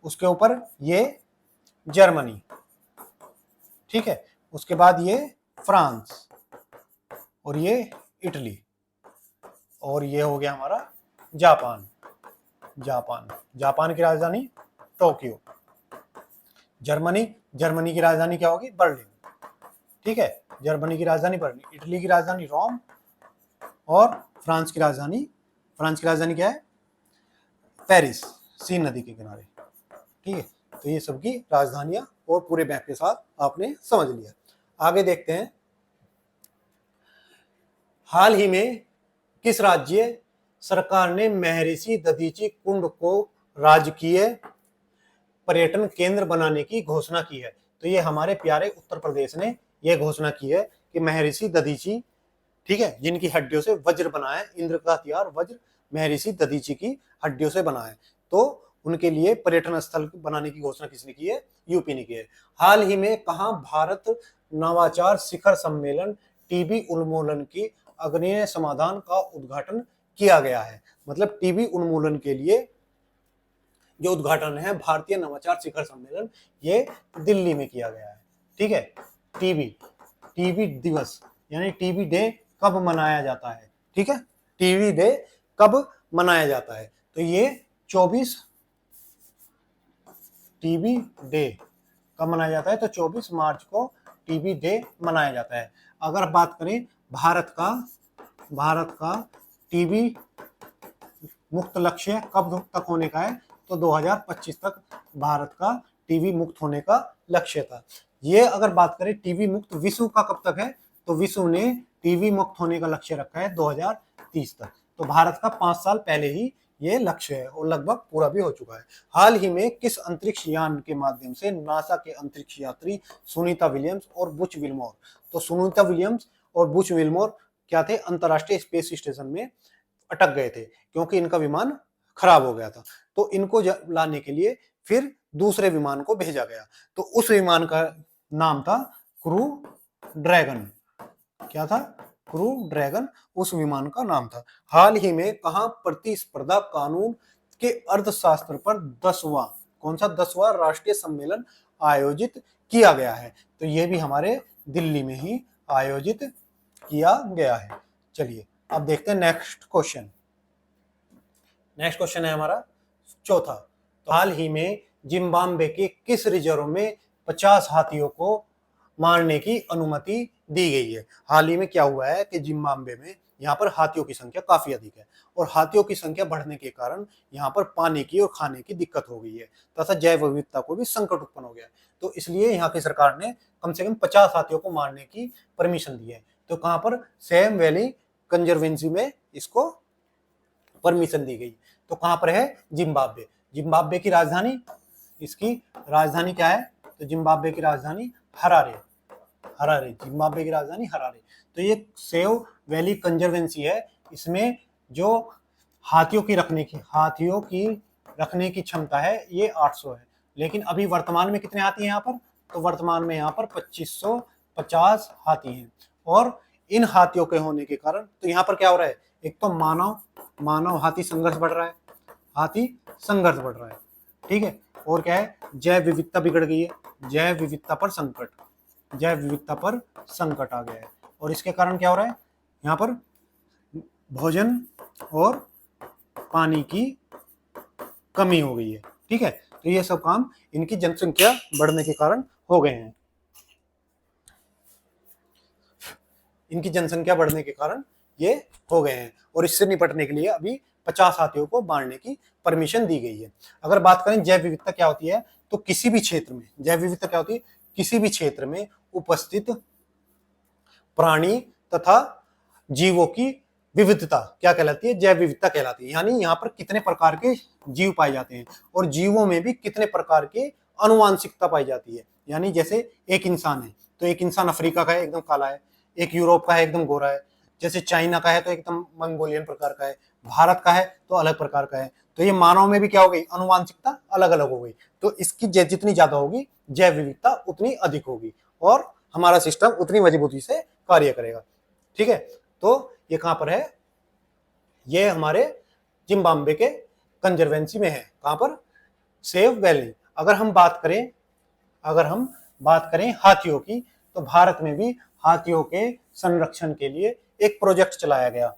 उसके ऊपर ये जर्मनी। ठीक है। उसके बाद ये फ्रांस और ये इटली और ये हो गया हमारा जापान। जापान की राजधानी टोक्यो। जर्मनी की राजधानी क्या होगी? बर्लिन। ठीक है, जर्मनी की राजधानी बर्लिन। इटली की राजधानी रोम और फ्रांस की राजधानी क्या है? पेरिस, सीन नदी के किनारे। ठीक है, तो ये सबकी राजधानियां और पूरे मैप के साथ आपने समझ लिया। आगे देखते हैं, हाल ही में किस राज्य सरकार ने महर्षि दधीची कुंड को राजकीय पर्यटन केंद्र बनाने की घोषणा की है? तो ये हमारे प्यारे उत्तर प्रदेश ने यह घोषणा की है कि महर्षि दधीची, ठीक है, जिनकी हड्डियों से वज्र बना है, इंद्र का हथियार वज्र महर्षि दधीची की हड्डियों से बना है, तो उनके लिए पर्यटन स्थल बनाने की घोषणा किसने की है? यूपी ने की है। हाल ही में कहां भारत नवाचार शिखर सम्मेलन टीबी उन्मूलन की अग्रणीय समाधान का उद्घाटन किया गया है? मतलब टीबी उन्मूलन के लिए जो उद्घाटन है भारतीय नवाचार शिखर सम्मेलन, ये दिल्ली में किया गया है। ठीक है, टीबी दिवस यानी टीबी डे कब मनाया जाता है? ठीक है, टीबी डे कब मनाया जाता है? तो ये 24 टीबी डे कब मनाया जाता है? तो 24 मार्च को टीबी डे मनाया जाता है। अगर बात करें भारत का टीबी मुक्त लक्ष्य कब तक होने का है? तो 2025 तक भारत का टीबी मुक्त होने का लक्ष्य था। ये अगर बात करें टीबी मुक्त विश्व का कब तक है? तो विश्व ने टीबी मुक्त होने का लक्ष्य रखा है 2030 तक। तो भारत का 5 साल पहले ही ये लक्ष्य है और लगभग पूरा भी हो चुका है। हाल ही में किस अंतरिक्ष यान के माध्यम से नासा के अंतरिक्ष यात्री सुनीता विलियम्स और बुच विल्मोर, तो सुनीता विलियम्स और बुच विल्मोर क्या थे? अंतरराष्ट्रीय स्पेस स्टेशन में अटक गए थे क्योंकि इनका विमान खराब हो गया था। तो इनको लाने के लिए फिर दूसरे विमान को भेजा गया, तो उस विमान का नाम था क्रू ड्रैगन। क्या था? क्रू ड्रैगन उस विमान का नाम था। हाल ही में कहां प्रतिस्पर्धा कानून के अर्थशास्त्र पर 10वां, कौन सा 10वां राष्ट्रीय सम्मेलन आयोजित किया गया है? तो ये भी हमारे दिल्ली में ही आयोजित किया गया है। चलिए अब देखते हैं नेक्स्ट क्वेश्चन है हमारा चौथा। तो हाल ही में जिम्बाब्वे के किस रिजर्व में 50 हाथियों को मारने की अनुमति दी गई है? हाल ही में क्या हुआ है कि जिम्बाब्वे में यहाँ पर हाथियों की संख्या काफी अधिक है और हाथियों की संख्या बढ़ने के कारण यहाँ पर पानी की और खाने की दिक्कत हो गई है तथा जैव विविधता को भी संकट उत्पन्न हो गया है। तो इसलिए यहाँ की सरकार ने कम से कम 50 हाथियों को मारने की परमिशन दी है। तो कहाँ पर? सैम वैली कंजर्वेंसी में इसको परमिशन दी गई। तो कहां पर है? जिम्बाब्वे की राजधानी, इसकी राजधानी क्या है? तो जिम्बाब्वे की राजधानी हरारे। जिम्बाब्वे की राजधानी हरारे। तो ये सेव वैली कंजर्वेंसी है, इसमें जो हाथियों की रखने की क्षमता है ये 800 है। लेकिन अभी वर्तमान में कितने हाथी हैं यहाँ पर? तो वर्तमान में यहाँ पर 2550 हाथी हैं। और इन हाथियों के होने के कारण तो यहाँ पर क्या हो रहा है? एक तो मानव हाथी संघर्ष बढ़ रहा है, ठीक है। और क्या है? जैव विविधता बिगड़ गई है, जैव विविधता पर संकट आ गया है। और इसके कारण क्या हो रहा है? यहाँ पर भोजन और पानी की कमी हो गई है, ठीक है। तो ये सब काम इनकी जनसंख्या बढ़ने के कारण हो गए हैं, ये हो गए हैं। और इससे निपटने के लिए अभी 50 हाथियों को मारने की परमिशन दी गई है। अगर बात करें जैव विविधता क्या होती है, तो किसी भी क्षेत्र में जैव विविधता क्या होती है? किसी भी क्षेत्र में उपस्थित प्राणी तथा जीवों की विविधता क्या कहलाती है? जैव विविधता कहलाती है। यानी यहाँ पर कितने प्रकार के जीव पाए जाते हैं और जीवों में भी कितने प्रकार के अनुवांशिकता पाई जाती है। यानी जैसे एक इंसान है तो एक इंसान अफ्रीका का है, एकदम काला है, एक यूरोप का है, एकदम गोरा है, जैसे चाइना का है तो एकदम मंगोलियन प्रकार का है, भारत का है तो अलग प्रकार का है। तो ये मानव में भी क्या हो गई? अनुवांशिकता अलग अलग हो गई। तो इसकी जितनी ज्यादा होगी जैव विविधता उतनी अधिक होगी और हमारा सिस्टम उतनी मजबूती से कार्य करेगा, ठीक है। तो ये कहां पर है? ये हमारे जिम्बाब्वे के कंजर्वेंसी में है। कहां पर? Save valley. अगर हम बात करें हाथियों की, तो भारत में भी हाथियों के संरक्षण के लिए एक प्रोजेक्ट चलाया गया।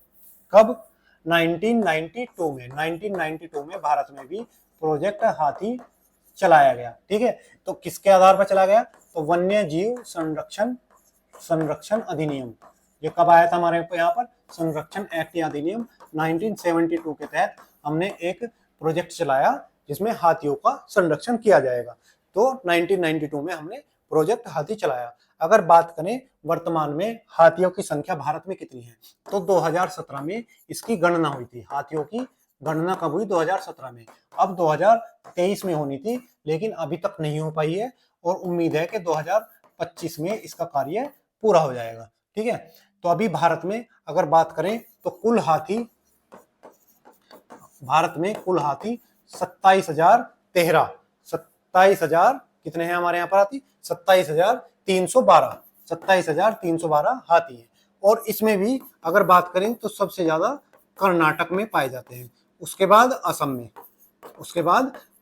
कब? 1992 में। 1992 में भारत में भी प्रोजेक्ट हाथी चलाया गया। ठीक है, तो किसके आधार पर चला गया? तो वन्य जीव संरक्षण अधिनियम। ये कब आया था हमारे यहाँ पर? संरक्षण एक्ट या अधिनियम 1972 के तहत हमने एक प्रोजेक्ट चलाया जिसमें हाथियों का संरक्षण किया जाएगा। तो 1992 में हमने प्रोजेक्ट हाथी चलाया। अगर बात करें वर्तमान में हाथियों की संख्या भारत में कितनी है, तो 2017 में इसकी गणना हुई थी। हाथियों की गणना कब हुई? 2017 में। अब 2023 में होनी थी, लेकिन अभी तक नहीं हो पाई है और उम्मीद है कि 2025 में इसका कार्य पूरा हो जाएगा। ठीक है, तो अभी भारत में अगर बात करें तो भारत में कुल हाथी 27,013, 27,000 कितने हैं हमारे यहाँ पर हाथी? 27,312 हाथी है। और इसमें भी अगर बात करें तो सबसे ज्यादा कर्नाटक में पाए जाते हैं, उसके बाद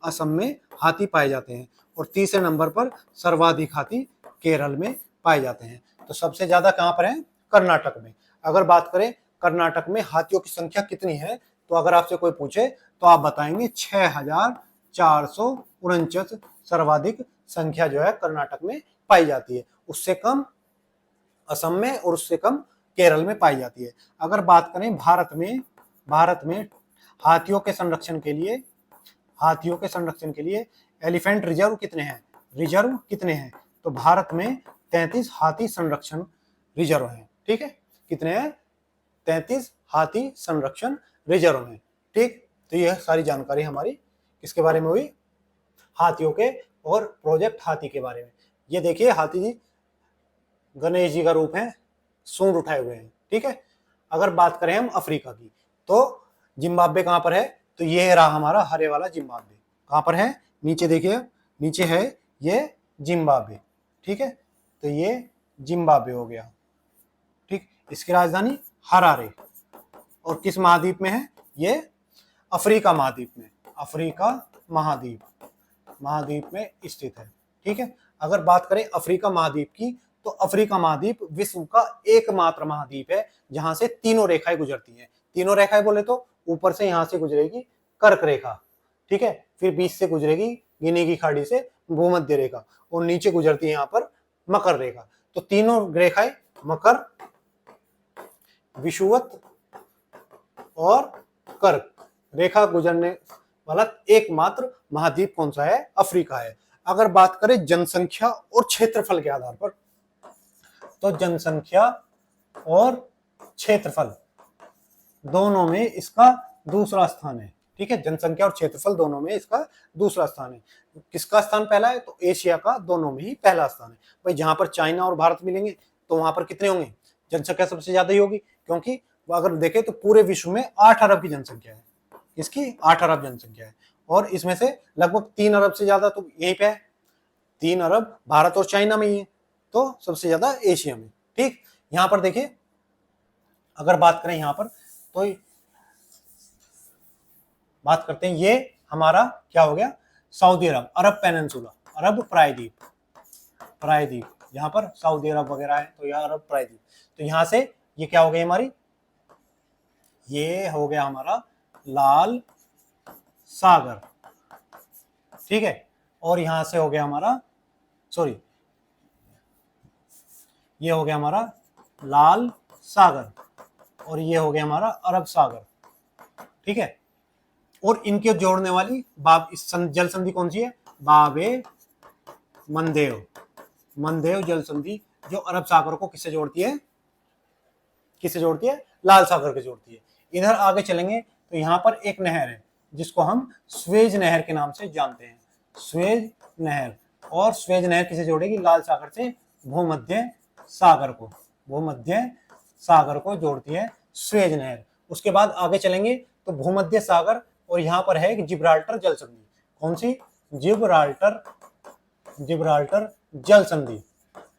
असम में हाथी पाए जाते हैं, और तीसरे नंबर पर सर्वाधिक हाथी केरल में पाए जाते हैं। तो सबसे ज्यादा कहां पर है? कर्नाटक में। अगर बात करें कर्नाटक में हाथियों की संख्या कितनी है, तो अगर आपसे कोई पूछे तो आप बताएंगे 6,449 सर्वाधिक संख्या जो है कर्नाटक में पाई जाती है। उससे कम असम में और उससे कम केरल में पाई जाती है। अगर बात करें भारत में हाथियों के संरक्षण के लिए एलिफेंट रिजर्व कितने हैं? तो भारत में 33 हाथी संरक्षण रिजर्व हैं। ठीक है, कितने हैं? 33 हाथी संरक्षण रिजर्व हैं। ठीक, तो यह सारी जानकारी हमारी किसके बारे में हुई? हाथियों के और प्रोजेक्ट हाथी के बारे में। ये देखिए हाथी जी गणेश जी का रूप है, सूंड उठाए हुए हैं। ठीक है, अगर बात करें हम अफ्रीका की, तो जिम्बाब्वे कहां पर है? तो ये रहा हमारा हरे वाला जिम्बाब्वे। कहां पर है? नीचे देखिए, नीचे है ये जिम्बाब्वे। ठीक है, तो ये जिम्बाब्वे हो गया। ठीक, इसकी राजधानी हरारे। और किस महाद्वीप में है? ये अफ्रीका महाद्वीप में स्थित है। ठीक है, अगर बात करें अफ्रीका महाद्वीप की, तो अफ्रीका महाद्वीप विश्व का एकमात्र महाद्वीप है जहां से तीनों रेखाएं गुजरती हैं। तीनों रेखाएं बोले तो ऊपर से यहां से गुजरेगी कर्क रेखा, ठीक है, फिर बीच से गुजरेगी गिनी की खाड़ी से भूमध्य रेखा, और नीचे गुजरती है यहाँ पर मकर रेखा। तो तीनों रेखाएं मकर, विषुवत और कर्क रेखा गुजरने वाला एकमात्र महाद्वीप कौन सा है? अफ्रीका है। अगर बात करें जनसंख्या और क्षेत्रफल के आधार पर, तो जनसंख्या और क्षेत्रफल दोनों में इसका दूसरा स्थान है। ठीक है, जनसंख्या और क्षेत्रफल दोनों में इसका दूसरा स्थान है। किसका स्थान पहला है? तो एशिया का दोनों में ही पहला स्थान है। भाई जहां पर चाइना और भारत मिलेंगे तो वहां पर कितने होंगे? जनसंख्या सबसे ज्यादा ही होगी, क्योंकि अगर देखें तो पूरे विश्व में 8 अरब की जनसंख्या है। इसकी 8 अरब जनसंख्या है, और इसमें से लगभग 3 अरब से ज्यादा तो यहीं पे है। 3 अरब भारत और चाइना में ही है, तो सबसे ज्यादा एशिया में। ठीक, यहां पर देखिए अगर बात करें यहां पर, तो बात करते हैं, ये हमारा क्या हो गया? सऊदी अरब, अरब पेनिनसुला, अरब प्रायद्वीप, यहाँ पर सऊदी अरब वगैरह है, तो यहाँ अरब प्रायद्वीप। तो यहाँ से ये क्या हो गई हमारी? ये हो गया हमारा लाल सागर। ठीक है, और यहां से हो गया हमारा, सॉरी, ये हो गया हमारा लाल सागर, और ये हो गया हमारा अरब सागर। ठीक है, और इनके जोड़ने वाली जल संधि कौन सी है? बाबे मंदेव जल संधि, जो अरब सागर को किससे जोड़ती है? लाल सागर के जोड़ती है। इधर आगे चलेंगे तो यहाँ पर एक नहर है जिसको हम स्वेज नहर के नाम से जानते हैं, स्वेज नहर। और स्वेज नहर किसे जोड़ेगी? लाल सागर से भूमध्य सागर को जोड़ती है स्वेज नहर। उसके बाद आगे चलेंगे तो भूमध्य सागर, और यहाँ पर है जिब्राल्टर जल संधि। कौन सी? जिब्राल्टर जल संधि।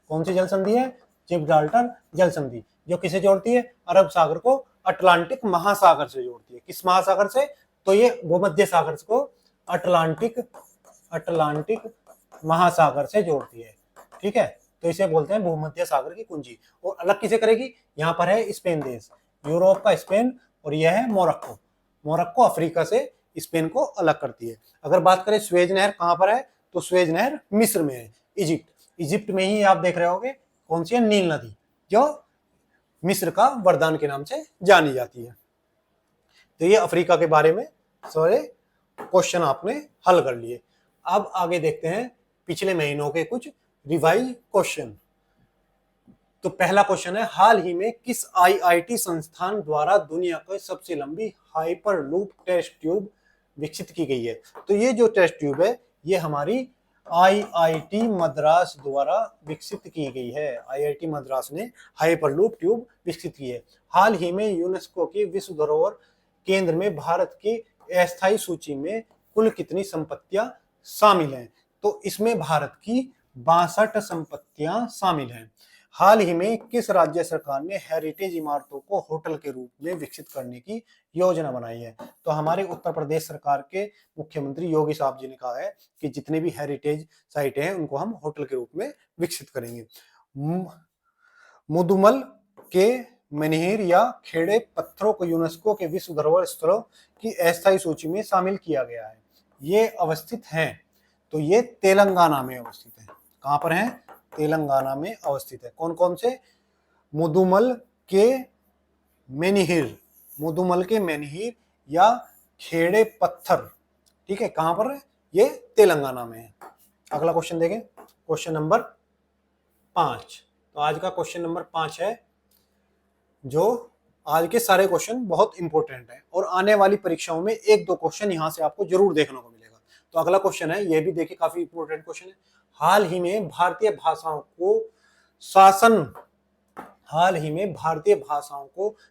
कौन सी जल संधि है? जिब्राल्टर जल संधि, जो किसे जोड़ती है? अरब सागर को अटलांटिक महासागर से जोड़ती है। किस महासागर से? तो ये भूमध्य सागर को अटलांटिक महासागर से जोड़ती है। ठीक है, तो इसे बोलते हैं भूमध्य सागर की कुंजी। और अलग किसे करेगी, यहाँ पर है स्पेन देश, यूरोप का स्पेन, और यह है मोरक्को। मोरक्को अफ्रीका से स्पेन को अलग करती है। अगर बात करें स्वेज नहर कहाँ पर है, तो स्वेज नहर मिस्र में है, इजिप्ट में ही आप देख रहे होगे कौन सी है, नील नदी, जो मिस्र का वरदान के नाम से जानी जाती है। तो ये अफ्रीका के बारे में सारे क्वेश्चन आपने हल कर लिए। अब आगे देखते हैं पिछले महीनों के कुछ रिवाइज क्वेश्चन। तो पहला क्वेश्चन है, हाल ही में किस आईआईटी संस्थान द्वारा दुनिया की सबसे लंबी हाइपरलूप टेस्ट ट्यूब विकसित की गई है। तो ये जो टेस्ट ट्यूब है ये हमारी आईआईटी मद्रास द्वारा विकसित की गई है। आईआईटी मद्रास ने हाइपरलूप ट्यूब विकसित की है। हाल ही में यूनेस्को की विश्व धरोहर केंद्र में भारत की अस्थायी सूची में कुल कितनी संपत्तियां शामिल हैं, तो इसमें भारत की 62 संपत्तियां शामिल हैं। हाल ही में किस राज्य सरकार ने हेरिटेज इमारतों को होटल के रूप में विकसित करने की योजना बनाई है, तो हमारे उत्तर प्रदेश सरकार के मुख्यमंत्री योगी साहब जी ने कहा है कि जितने भी हेरिटेज साइट हैं उनको हम होटल के रूप में विकसित करेंगे। मुदुमल के मेनहिर या खेड़े पत्थरों को यूनेस्को के विश्व धरोहर स्थलों की अस्थायी सूची में शामिल किया गया है। ये अवस्थित हैं, तो ये तेलंगाना में अवस्थित है। कहां पर हैं, तेलंगाना में अवस्थित है। कौन कौन से, मुदुमल के मेनहिर या खेड़े पत्थर, ठीक है, कहां पर है, ये तेलंगाना में है। अगला क्वेश्चन देखें, क्वेश्चन नंबर 5। तो आज का क्वेश्चन नंबर 5 है, जो आज के सारे क्वेश्चन बहुत इंपॉर्टेंट है और आने वाली परीक्षाओं में एक दो क्वेश्चन यहां से आपको जरूर देखने को मिलेगा। तो अगला क्वेश्चन है, ये भी देखिए काफी इंपॉर्टेंट क्वेश्चन है। हाल ही में भारतीय भाषाओं को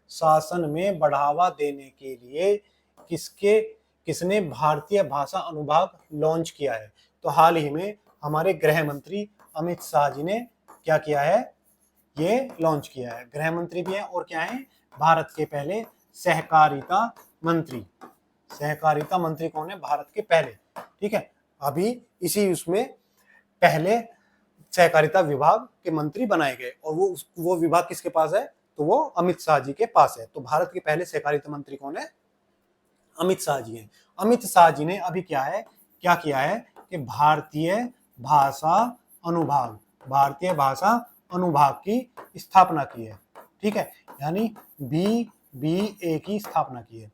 शासन में बढ़ावा देने के लिए किसने भारतीय भाषा अनुभाग लॉन्च किया है, तो हाल ही में हमारे गृह मंत्री अमित शाह जी ने क्या किया है, ये लॉन्च किया है। गृह मंत्री भी है और क्या है, भारत के पहले सहकारिता मंत्री कौन है, भारत के पहले, ठीक है, अभी इसी उसमें पहले सहकारिता विभाग के मंत्री बनाए गए और वो विभाग किसके पास है, तो वो अमित शाह जी के पास है। तो भारत के पहले सहकारिता मंत्री कौन है, अमित शाह जी हैं। अमित शाह जी ने अभी क्या किया है कि भारतीय भाषा अनुभाग की स्थापना की है, ठीक है, यानी BBA की स्थापना की है।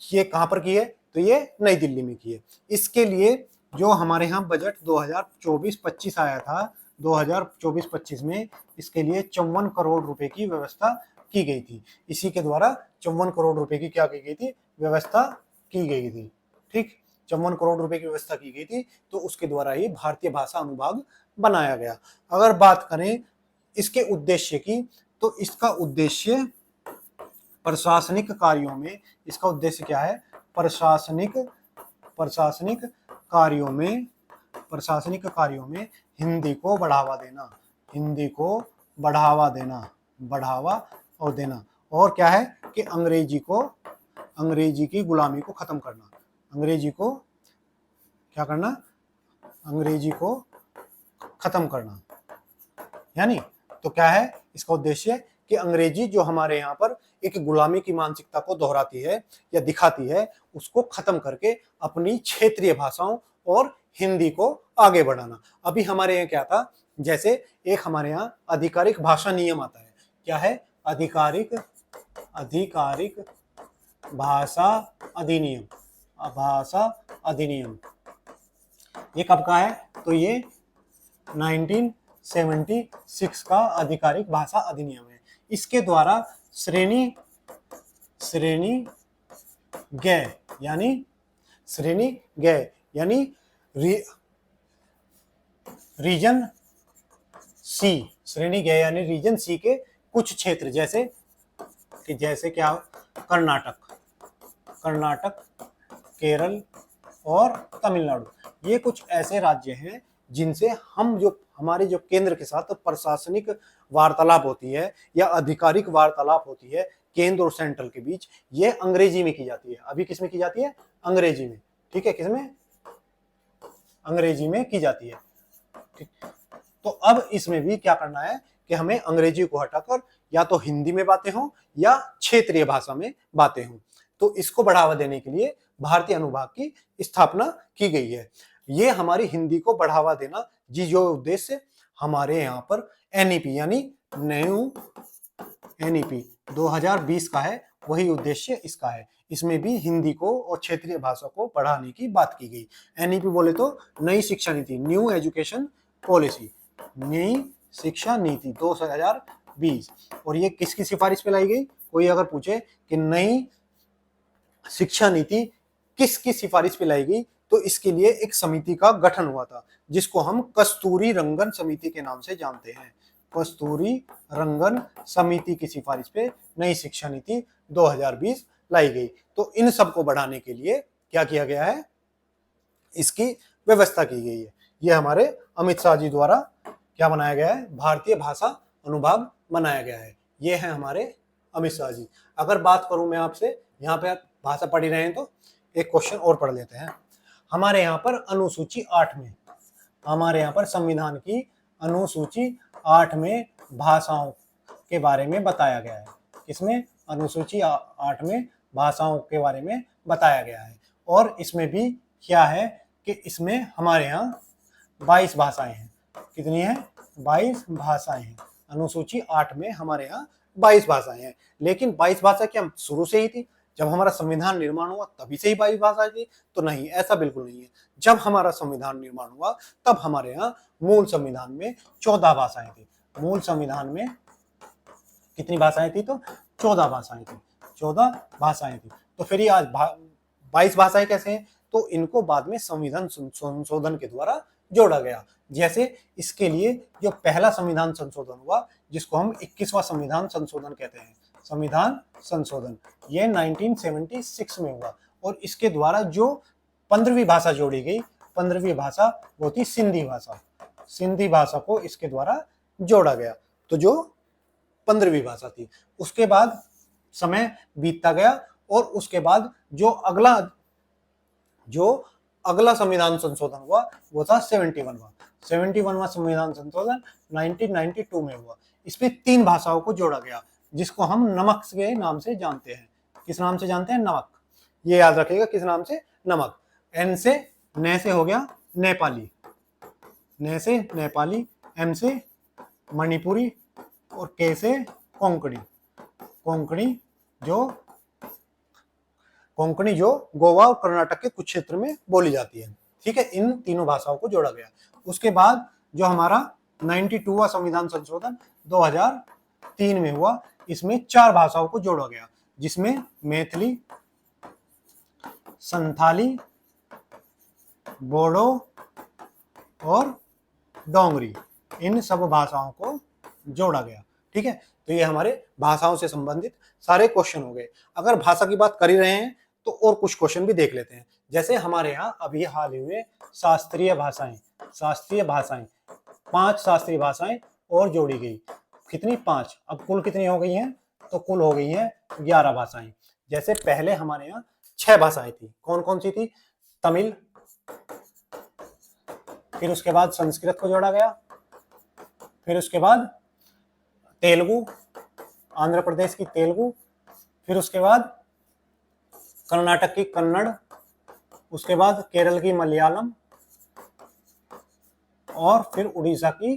ये कहां पर की है, तो ये नई दिल्ली में की है। इसके लिए जो हमारे यहाँ बजट 2024-25 आया था, 2024-25 में इसके लिए 54 करोड़ रुपए की व्यवस्था की गई थी। इसी के द्वारा 54 करोड़ रुपए की क्या की गई थी, व्यवस्था की गई थी, ठीक, 54 करोड़ रुपए की व्यवस्था की गई थी। तो उसके द्वारा ही भारतीय भाषा अनुभाग बनाया गया। अगर बात करें इसके उद्देश्य की, तो इसका उद्देश्य प्रशासनिक कार्यों में, इसका उद्देश्य क्या है, प्रशासनिक कार्यों में हिंदी को बढ़ावा देना, और क्या है कि अंग्रेजी की गुलामी को खत्म करना, अंग्रेजी को खत्म करना, यानी तो क्या है इसका उद्देश्य कि अंग्रेजी जो हमारे यहाँ पर एक गुलामी की मानसिकता को दोहराती है या दिखाती है, उसको खत्म करके अपनी क्षेत्रीय भाषाओं और हिंदी को आगे बढ़ाना। अभी हमारे यहाँ क्या था, जैसे एक हमारे यहाँ आधिकारिक भाषा नियम आता है, क्या है, आधिकारिक भाषा अधिनियम, ये कब का है, तो ये 1976 का आधिकारिक भाषा अधिनियम है। इसके द्वारा श्रेणी ग यानी रीजन सी के कुछ क्षेत्र, जैसे क्या, कर्नाटक, केरल और तमिलनाडु, ये कुछ ऐसे राज्य हैं जिनसे हमारे जो केंद्र के साथ प्रशासनिक वार्तालाप होती है या आधिकारिक वार्तालाप होती है केंद्र और सेंट्रल के बीच, ये अंग्रेजी में की जाती है। अभी किसमें की जाती है, अंग्रेजी में, ठीक है, किसमें, अंग्रेजी में की जाती है, ठीक। तो अब इसमें भी क्या करना है कि हमें अंग्रेजी को हटाकर या तो हिंदी में बातें हों या क्षेत्रीय भाषा में बातें हों। तो इसको बढ़ावा देने के लिए भारतीय अनुभाग की स्थापना की गई है। ये हमारी हिंदी को बढ़ावा देना जी जो उद्देश्य हमारे यहाँ पर एनईपी यानी न्यू एनईपी 2020 का है, वही उद्देश्य इसका है। इसमें भी हिंदी को और क्षेत्रीय भाषा को बढ़ाने की बात की गई। एनईपी बोले तो नई शिक्षा नीति, न्यू एजुकेशन पॉलिसी, नई शिक्षा नीति 2020। और ये किसकी सिफारिश पे लाई गई? कोई अगर पूछे कि नई शिक्षा नीति किसकी सिफारिश पे लाई गई, तो इसके लिए एक समिति का गठन हुआ था जिसको हम कस्तूरी रंगन समिति के नाम से जानते हैं। कस्तूरी रंगन समिति की सिफारिश पे नई शिक्षा नीति 2020 लाई गई। तो इन सब को बढ़ाने के लिए क्या किया गया है? इसकी व्यवस्था की गई है। ये हमारे अमित शाह जी द्वारा क्या बनाया गया है? भारतीय भाषा अनुभाग बनाया गया है। ये है हमारे अमित शाह जी। अगर बात करूं मैं आपसे, यहाँ पे आप भाषा पढ़ ही रहे हैं तो एक क्वेश्चन और पढ़ लेते हैं। हमारे यहाँ पर अनुसूची 8 में, हमारे यहाँ पर संविधान की अनुसूची 8 में भाषाओं के बारे में बताया गया है। किसमें? अनुसूची 8 में भाषाओं के बारे में बताया गया है। और इसमें भी क्या है कि इसमें हमारे यहाँ 22 भाषाएं हैं। कितनी है? 22 भाषाएं हैं। अनुसूची 8 में हमारे यहाँ 22 भाषाएं हैं। लेकिन 22 भाषा क्या शुरू से ही थी? जब हमारा संविधान निर्माण हुआ तभी से ही 22 भाषाएं थी? तो नहीं, ऐसा बिल्कुल नहीं है। जब हमारा संविधान निर्माण हुआ तब हमारे यहाँ मूल संविधान में 14 भाषाएं थी। मूल संविधान में कितनी भाषाएं थी? तो 14 भाषाएं थी। 14 भाषाएं थी। तो फिर ये आज 22 भाषाएं कैसे हैं? तो इनको बाद में संविधान संशोधन के द्वारा जोड़ा गया। जैसे इसके लिए जो पहला संविधान संशोधन हुआ, जिसको हम 21वां संविधान संशोधन कहते हैं, संविधान संशोधन, ये 1976 में हुआ। और इसके द्वारा जो 15वीं भाषा जोड़ी गई, 15वीं भाषा वो थी सिंधी भाषा। सिंधी भाषा को इसके द्वारा जोड़ा गया। तो जो 15वीं भाषा थी, उसके बाद समय बीतता गया और उसके बाद जो अगला संविधान संशोधन हुआ वो था 71वां संविधान संशोधन 1992 में हुआ। इसमें 3 भाषाओं को जोड़ा गया जिसको हम नमक के नाम से जानते हैं। किस नाम से जानते हैं? नमक। ये याद रखिएगा, किस नाम से? नमक। एन से ने से हो गया नेपाली, ने से नेपाली, एम से मणिपुरी और के से कोंकणी। कोंकणी जो गोवा और कर्नाटक के कुछ क्षेत्र में बोली जाती है। ठीक है, इन तीनों भाषाओं को जोड़ा गया। उसके बाद जो हमारा 92वां संविधान संशोधन 2003 में हुआ, इसमें 4 भाषाओं को जोड़ा गया, जिसमें मैथिली, संथाली, बोडो और डोंगरी, इन सब भाषाओं को जोड़ा गया। ठीक है, तो ये हमारे भाषाओं से संबंधित सारे क्वेश्चन हो गए। अगर भाषा की बात कर ही रहे हैं तो और कुछ क्वेश्चन भी देख लेते हैं। जैसे हमारे यहाँ अभी हाल ही में शास्त्रीय भाषाएं 5 शास्त्रीय भाषाएं और जोड़ी गई। कितनी? 5। अब कुल कितनी हो गई हैं? तो कुल हो गई हैं 11 भाषाएं। जैसे पहले हमारे यहाँ 6 भाषाएं थी। कौन कौन सी थी? तमिल, फिर उसके बाद संस्कृत को जोड़ा गया, फिर उसके बाद तेलुगु, आंध्र प्रदेश की तेलुगु, फिर उसके बाद कर्नाटक की कन्नड़, उसके बाद केरल की मलयालम और फिर उड़ीसा की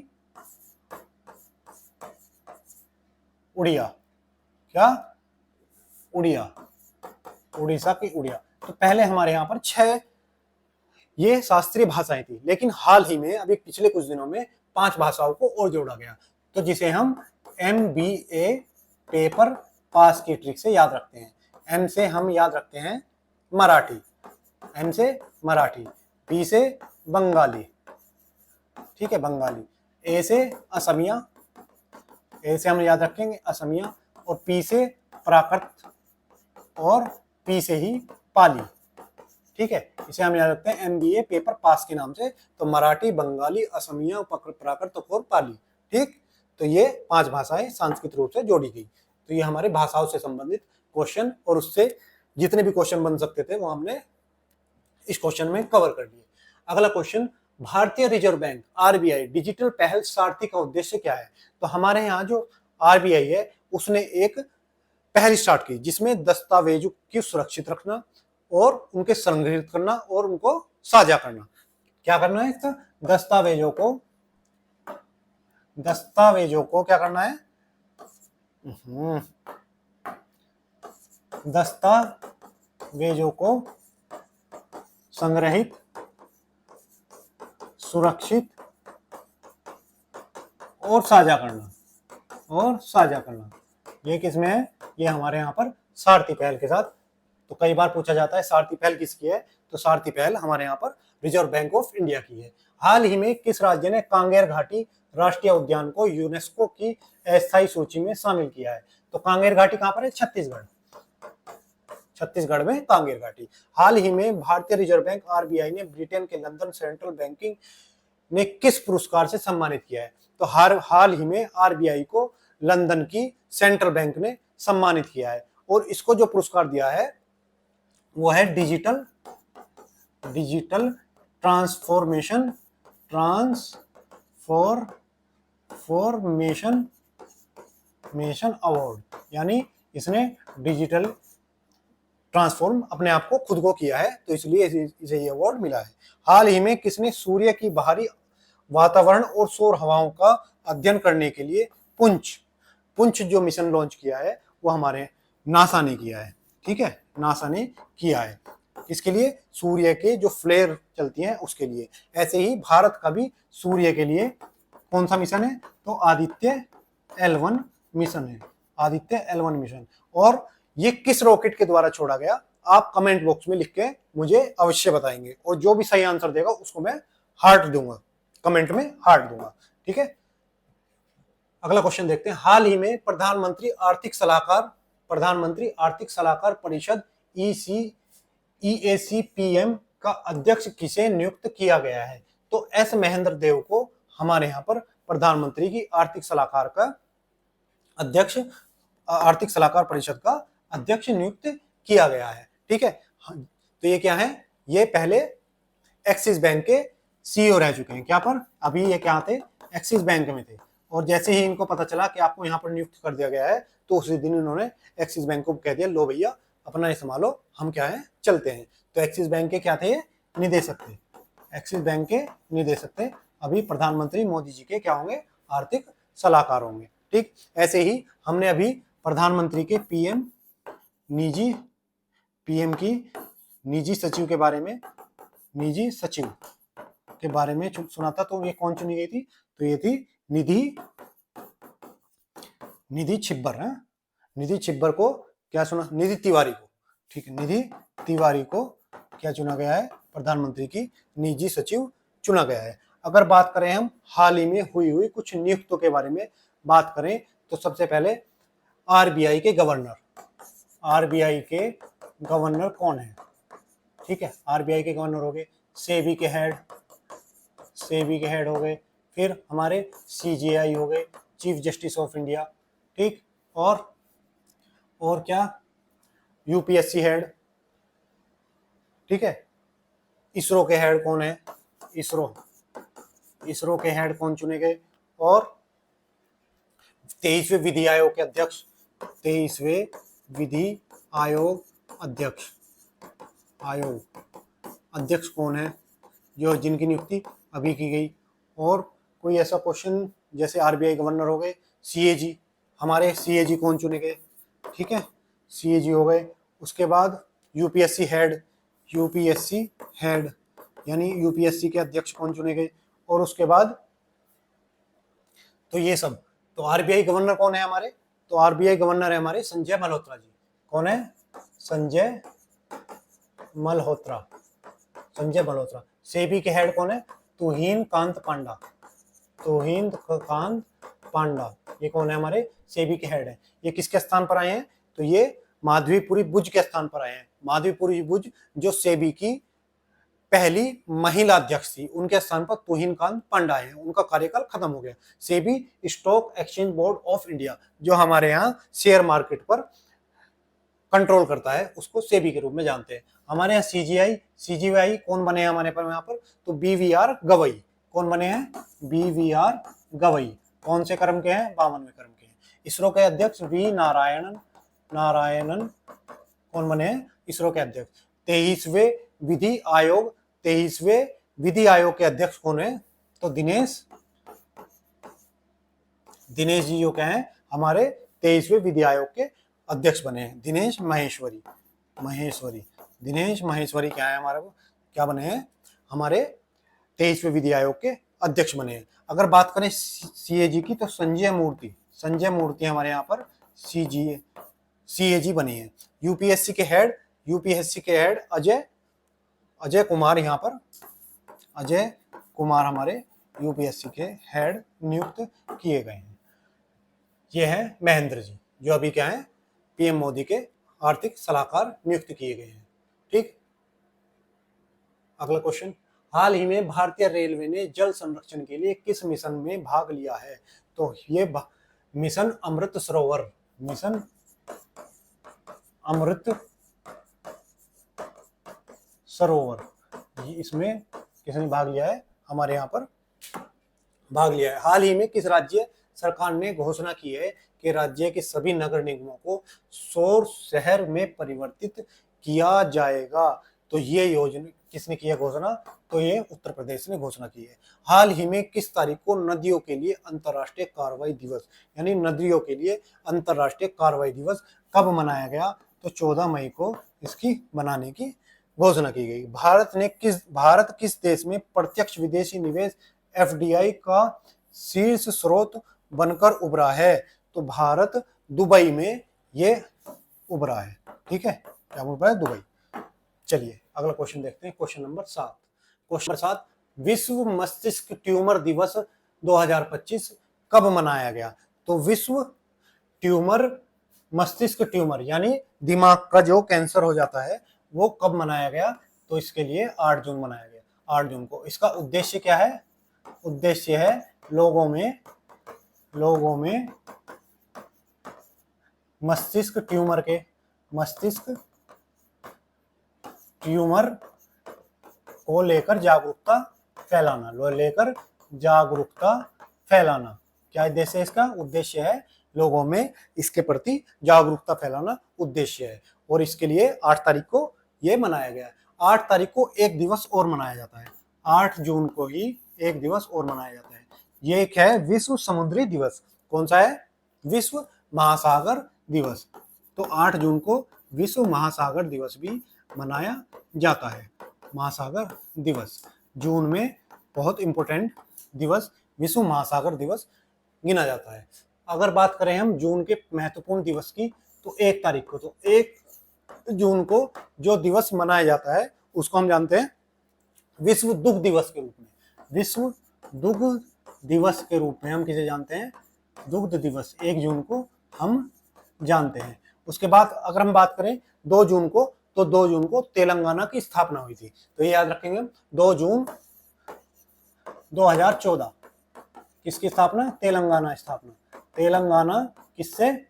उड़िया। क्या? उड़िया, उड़ीसा की उड़िया। तो पहले हमारे यहाँ पर 6 ये शास्त्रीय भाषाएं थी, लेकिन हाल ही में अभी पिछले कुछ दिनों में 5 भाषाओं को और जोड़ा गया, तो जिसे हम MBA पेपर पास की ट्रिक से याद रखते हैं। M से हम याद रखते हैं मराठी, M से मराठी, P से बंगाली, ठीक है, बंगाली, A से असमिया, A से हम याद रखेंगे असमिया, और P से प्राकृत, और P से ही पाली। ठीक है, इसे हम याद रखते हैं MBA पेपर पास के नाम से। तो मराठी, बंगाली, असमिया, प्राकृत और पाली। ठीक, तो ये 5 भाषाएं सांस्कृतिक रूप से जोड़ी गई। तो ये हमारे भाषाओं से संबंधित क्वेश्चन, और उससे जितने भी क्वेश्चन बन सकते थे वो हमने इस क्वेश्चन में कवर कर लिए। अगला क्वेश्चन भारतीय रिजर्व बैंक आरबीआई डिजिटल पहल सारथी का उद्देश्य क्या है? तो हमारे यहाँ जो आरबीआई है उसने एक पहल स्टार्ट की जिसमें दस्तावेजों की सुरक्षित रखना और उनके संग्रहित करना और उनको साझा करना। क्या करना है? इसका दस्तावेजों को क्या करना है? दस्तावेजों को संग्रहित, सुरक्षित और साझा करना। ये किसमें है? ये हमारे यहाँ पर सारथी पहल के साथ। तो कई बार पूछा जाता है सारथी पहल किसकी है? तो सारथी पहल हमारे यहाँ पर रिजर्व बैंक ऑफ इंडिया की है। हाल ही में किस राज्य ने कांगेर घाटी राष्ट्रीय उद्यान को यूनेस्को की अस्थायी सूची में शामिल किया है? तो कांगेर घाटी कहाँ पर है? छत्तीसगढ़ में कांगेर घाटी। हाल ही में भारतीय रिजर्व बैंक आरबीआई ने ब्रिटेन के लंदन सेंट्रल बैंकिंग ने किस पुरस्कार से सम्मानित किया है? तो हाल ही में आरबीआई को लंदन की सेंट्रल बैंक ने सम्मानित किया है और इसको जो पुरस्कार दिया है वो है डिजिटल ट्रांसफॉर्मेशन अवार्ड, यानी इसने डिजिटल ट्रांसफॉर्म अपने आप को खुद को किया है तो इसलिए इसे ये अवार्ड मिला है। हाल ही में किसने सूर्य की बाहरी वातावरण और सौर हवाओं का अध्ययन करने के लिए पुंछ जो मिशन लॉन्च किया है वो हमारे नासा ने किया है। ठीक है, नासा ने किया है। इसके लिए सूर्य के जो फ्लेयर चलती हैं उसके लिए। ऐसे ही भारत का भी सूर्य के लिए कौन सा मिशन है? तो आदित्य L1 मिशन है, आदित्य L1 मिशन। और ये किस रॉकेट के द्वारा छोड़ा गया? आप कमेंट बॉक्स में लिख के मुझे अवश्य बताएंगे और जो भी सही आंसर देगा उसको मैं हार्ट दूंगा, कमेंट में हार्ट दूंगा। ठीक है, अगला क्वेश्चन देखते हैं। हाल ही में प्रधानमंत्री आर्थिक सलाहकार परिषद EACPM का अध्यक्ष किसे नियुक्त किया गया है? तो एस महेंद्र देव को हमारे यहाँ पर प्रधानमंत्री की आर्थिक सलाहकार परिषद का अध्यक्ष नियुक्त किया गया है। ठीक है, तो ये क्या है? ये पहले एक्सिस बैंक के सीईओ रह चुके हैं। क्या पर? अभी ये क्या थे? एक्सिस बैंक में थे और जैसे ही इनको पता चला कि आपको यहाँ पर नियुक्त कर दिया गया है तो उसी दिन इन्होंने एक्सिस बैंक को कह दिया लो भैया अपना ही संभालो, हम क्या है चलते हैं। तो एक्सिस बैंक के क्या थे? निदेशक थे। एक्सिस बैंक के निदेशक थे। अभी प्रधानमंत्री मोदी जी के क्या होंगे? आर्थिक सलाहकार होंगे। ठीक, ऐसे ही हमने अभी प्रधानमंत्री के पीएम की निजी सचिव के बारे में सुना था। तो ये कौन चुनी गई थी? तो ये थी निधि छिब्बर है। निधि छिब्बर को क्या सुना? निधि तिवारी को। ठीक है, निधि तिवारी को क्या चुना गया है? प्रधानमंत्री की निजी सचिव चुना गया है। अगर बात करें हम हाल ही में हुई कुछ नियुक्तों के बारे में बात करें तो सबसे पहले आरबीआई के गवर्नर कौन है? ठीक है, आरबीआई के गवर्नर हो गए, सेबी के हेड हो गए, फिर हमारे सीजीआई हो गए, चीफ जस्टिस ऑफ इंडिया। ठीक, और क्या? UPSC head. ठीक है, इसरो के हेड कौन है? इसरो के हेड कौन चुने गए? और 23वें विधि आयोग के अध्यक्ष कौन है जो जिनकी नियुक्ति अभी की गई? और कोई ऐसा क्वेश्चन जैसे आरबीआई गवर्नर हो गए, सीएजी, हमारे सीएजी कौन चुने गए? ठीक है, सीएजी हो गए। उसके बाद यूपीएससी हेड यानी यूपीएससी के अध्यक्ष कौन चुने गए? और उसके बाद तो ये सब। तो आरबीआई गवर्नर कौन है हमारे? तो आरबीआई गवर्नर है हमारे संजय मल्होत्रा जी। कौन है? संजय मल्होत्रा। सेबी के हेड कौन है? तुहिन कांत पांडा। ये कौन है? हमारे सेबी के हेड है। ये किसके स्थान पर आए हैं? तो ये माधवीपुरी बुज के स्थान पर आए हैं। माधवीपुरी बुज जो सेबी की पहली महिला अध्यक्ष थी, उनके स्थान पर तुहिन कांत पांडा है। उनका कार्यकाल खत्म हो गया। SEBI stock exchange board of India जो हमारे यहाँ शेयर मार्केट पर कंट्रोल करता है उसको सेबी के रूप में जानते हैं। हमारे यहाँ सीजीआई कौन बने हैं हमारे पर यहाँ पर, तो बीवीआर गवई। कौन बने हैं? बीवीआर गवई। कौन से क्रम के हैं? 52वें क्रम के हैं। इसरो के अध्यक्ष वी नारायणन कौन बने हैं? इसरो के अध्यक्ष। 23वें विधि आयोग के अध्यक्ष कौन है? तो दिनेश जी जो क्या है हमारे 23वें विधि आयोग के अध्यक्ष बने हैं। दिनेश माहेश्वरी क्या है हमारे को, क्या बने हैं? हमारे 23वें विधि आयोग के अध्यक्ष बने हैं। अगर बात करें सीएजी की तो संजय मूर्ति हमारे यहाँ पर सीएजी बने हैं। यूपीएससी के हेड अजय कुमार, यहाँ पर अजय कुमार हमारे यूपीएससी के हेड नियुक्त किए गए हैं। ये है महेंद्र जी जो अभी क्या है पीएम मोदी के आर्थिक सलाहकार नियुक्त किए गए हैं। ठीक, अगला क्वेश्चन, हाल ही में भारतीय रेलवे ने जल संरक्षण के लिए किस मिशन में भाग लिया है? तो ये मिशन अमृत सरोवर, इसमें किसने भाग लिया है? हमारे यहाँ पर भाग लिया है। हाल ही में किस राज्य सरकार ने घोषणा की है कि राज्य के सभी नगर निगमों को सौर शहर में परिवर्तित किया जाएगा? तो ये योजना किसने की है घोषणा? तो ये उत्तर प्रदेश ने घोषणा की है। हाल ही में किस तारीख को नदियों के लिए अंतर्राष्ट्रीय कार्रवाई दिवस, यानी नदियों के लिए अंतर्राष्ट्रीय कार्रवाई दिवस कब मनाया गया? तो 14 मई को इसकी मनाने की घोषणा की गई। भारत किस देश में प्रत्यक्ष विदेशी निवेश एफडीआई का शीर्ष स्रोत बनकर उभरा है? तो भारत दुबई में ये उभरा है। ठीक है, क्या उभरा है? दुबई। चलिए अगला क्वेश्चन देखते हैं, क्वेश्चन नंबर 7। विश्व मस्तिष्क ट्यूमर दिवस 2025 कब मनाया गया? तो विश्व मस्तिष्क ट्यूमर यानी दिमाग का जो कैंसर हो जाता है वो कब मनाया गया? तो इसके लिए 8 जून मनाया गया, 8 जून को। इसका उद्देश्य क्या है? उद्देश्य है लोगों में मस्तिष्क ट्यूमर को लेकर जागरूकता फैलाना। क्या उद्देश्य है इसका? उद्देश्य है लोगों में इसके प्रति जागरूकता फैलाना उद्देश्य है। और इसके लिए 8 तारीख को ये मनाया गया। 8 तारीख को एक दिवस और मनाया जाता है, 8 जून को ही एक दिवस और मनाया जाता है। ये एक है विश्व समुद्री दिवस। कौन सा है? विश्व महासागर दिवस। तो 8 जून को विश्व महासागर दिवस भी मनाया जाता है। महासागर दिवस जून में बहुत इंपॉर्टेंट दिवस विश्व महासागर दिवस गिना जाता है। अगर बात करें हम जून के महत्वपूर्ण दिवस की तो 1 तारीख को, तो 1 जून को जो दिवस मनाया जाता है उसको हम जानते हैं विश्व दुग्ध दिवस के रूप में। विश्व दुग्ध दिवस के रूप में हम किसे जानते हैं? दुग्ध दिवस 1 जून को हम जानते हैं। उसके बाद अगर हम बात करें 2 जून को, तो 2 जून को तेलंगाना की स्थापना हुई थी। तो ये याद रखेंगे हम, 2 जून 2014 किसकी स्थापना? तेलंगाना स्थापना। तेलंगाना किससे?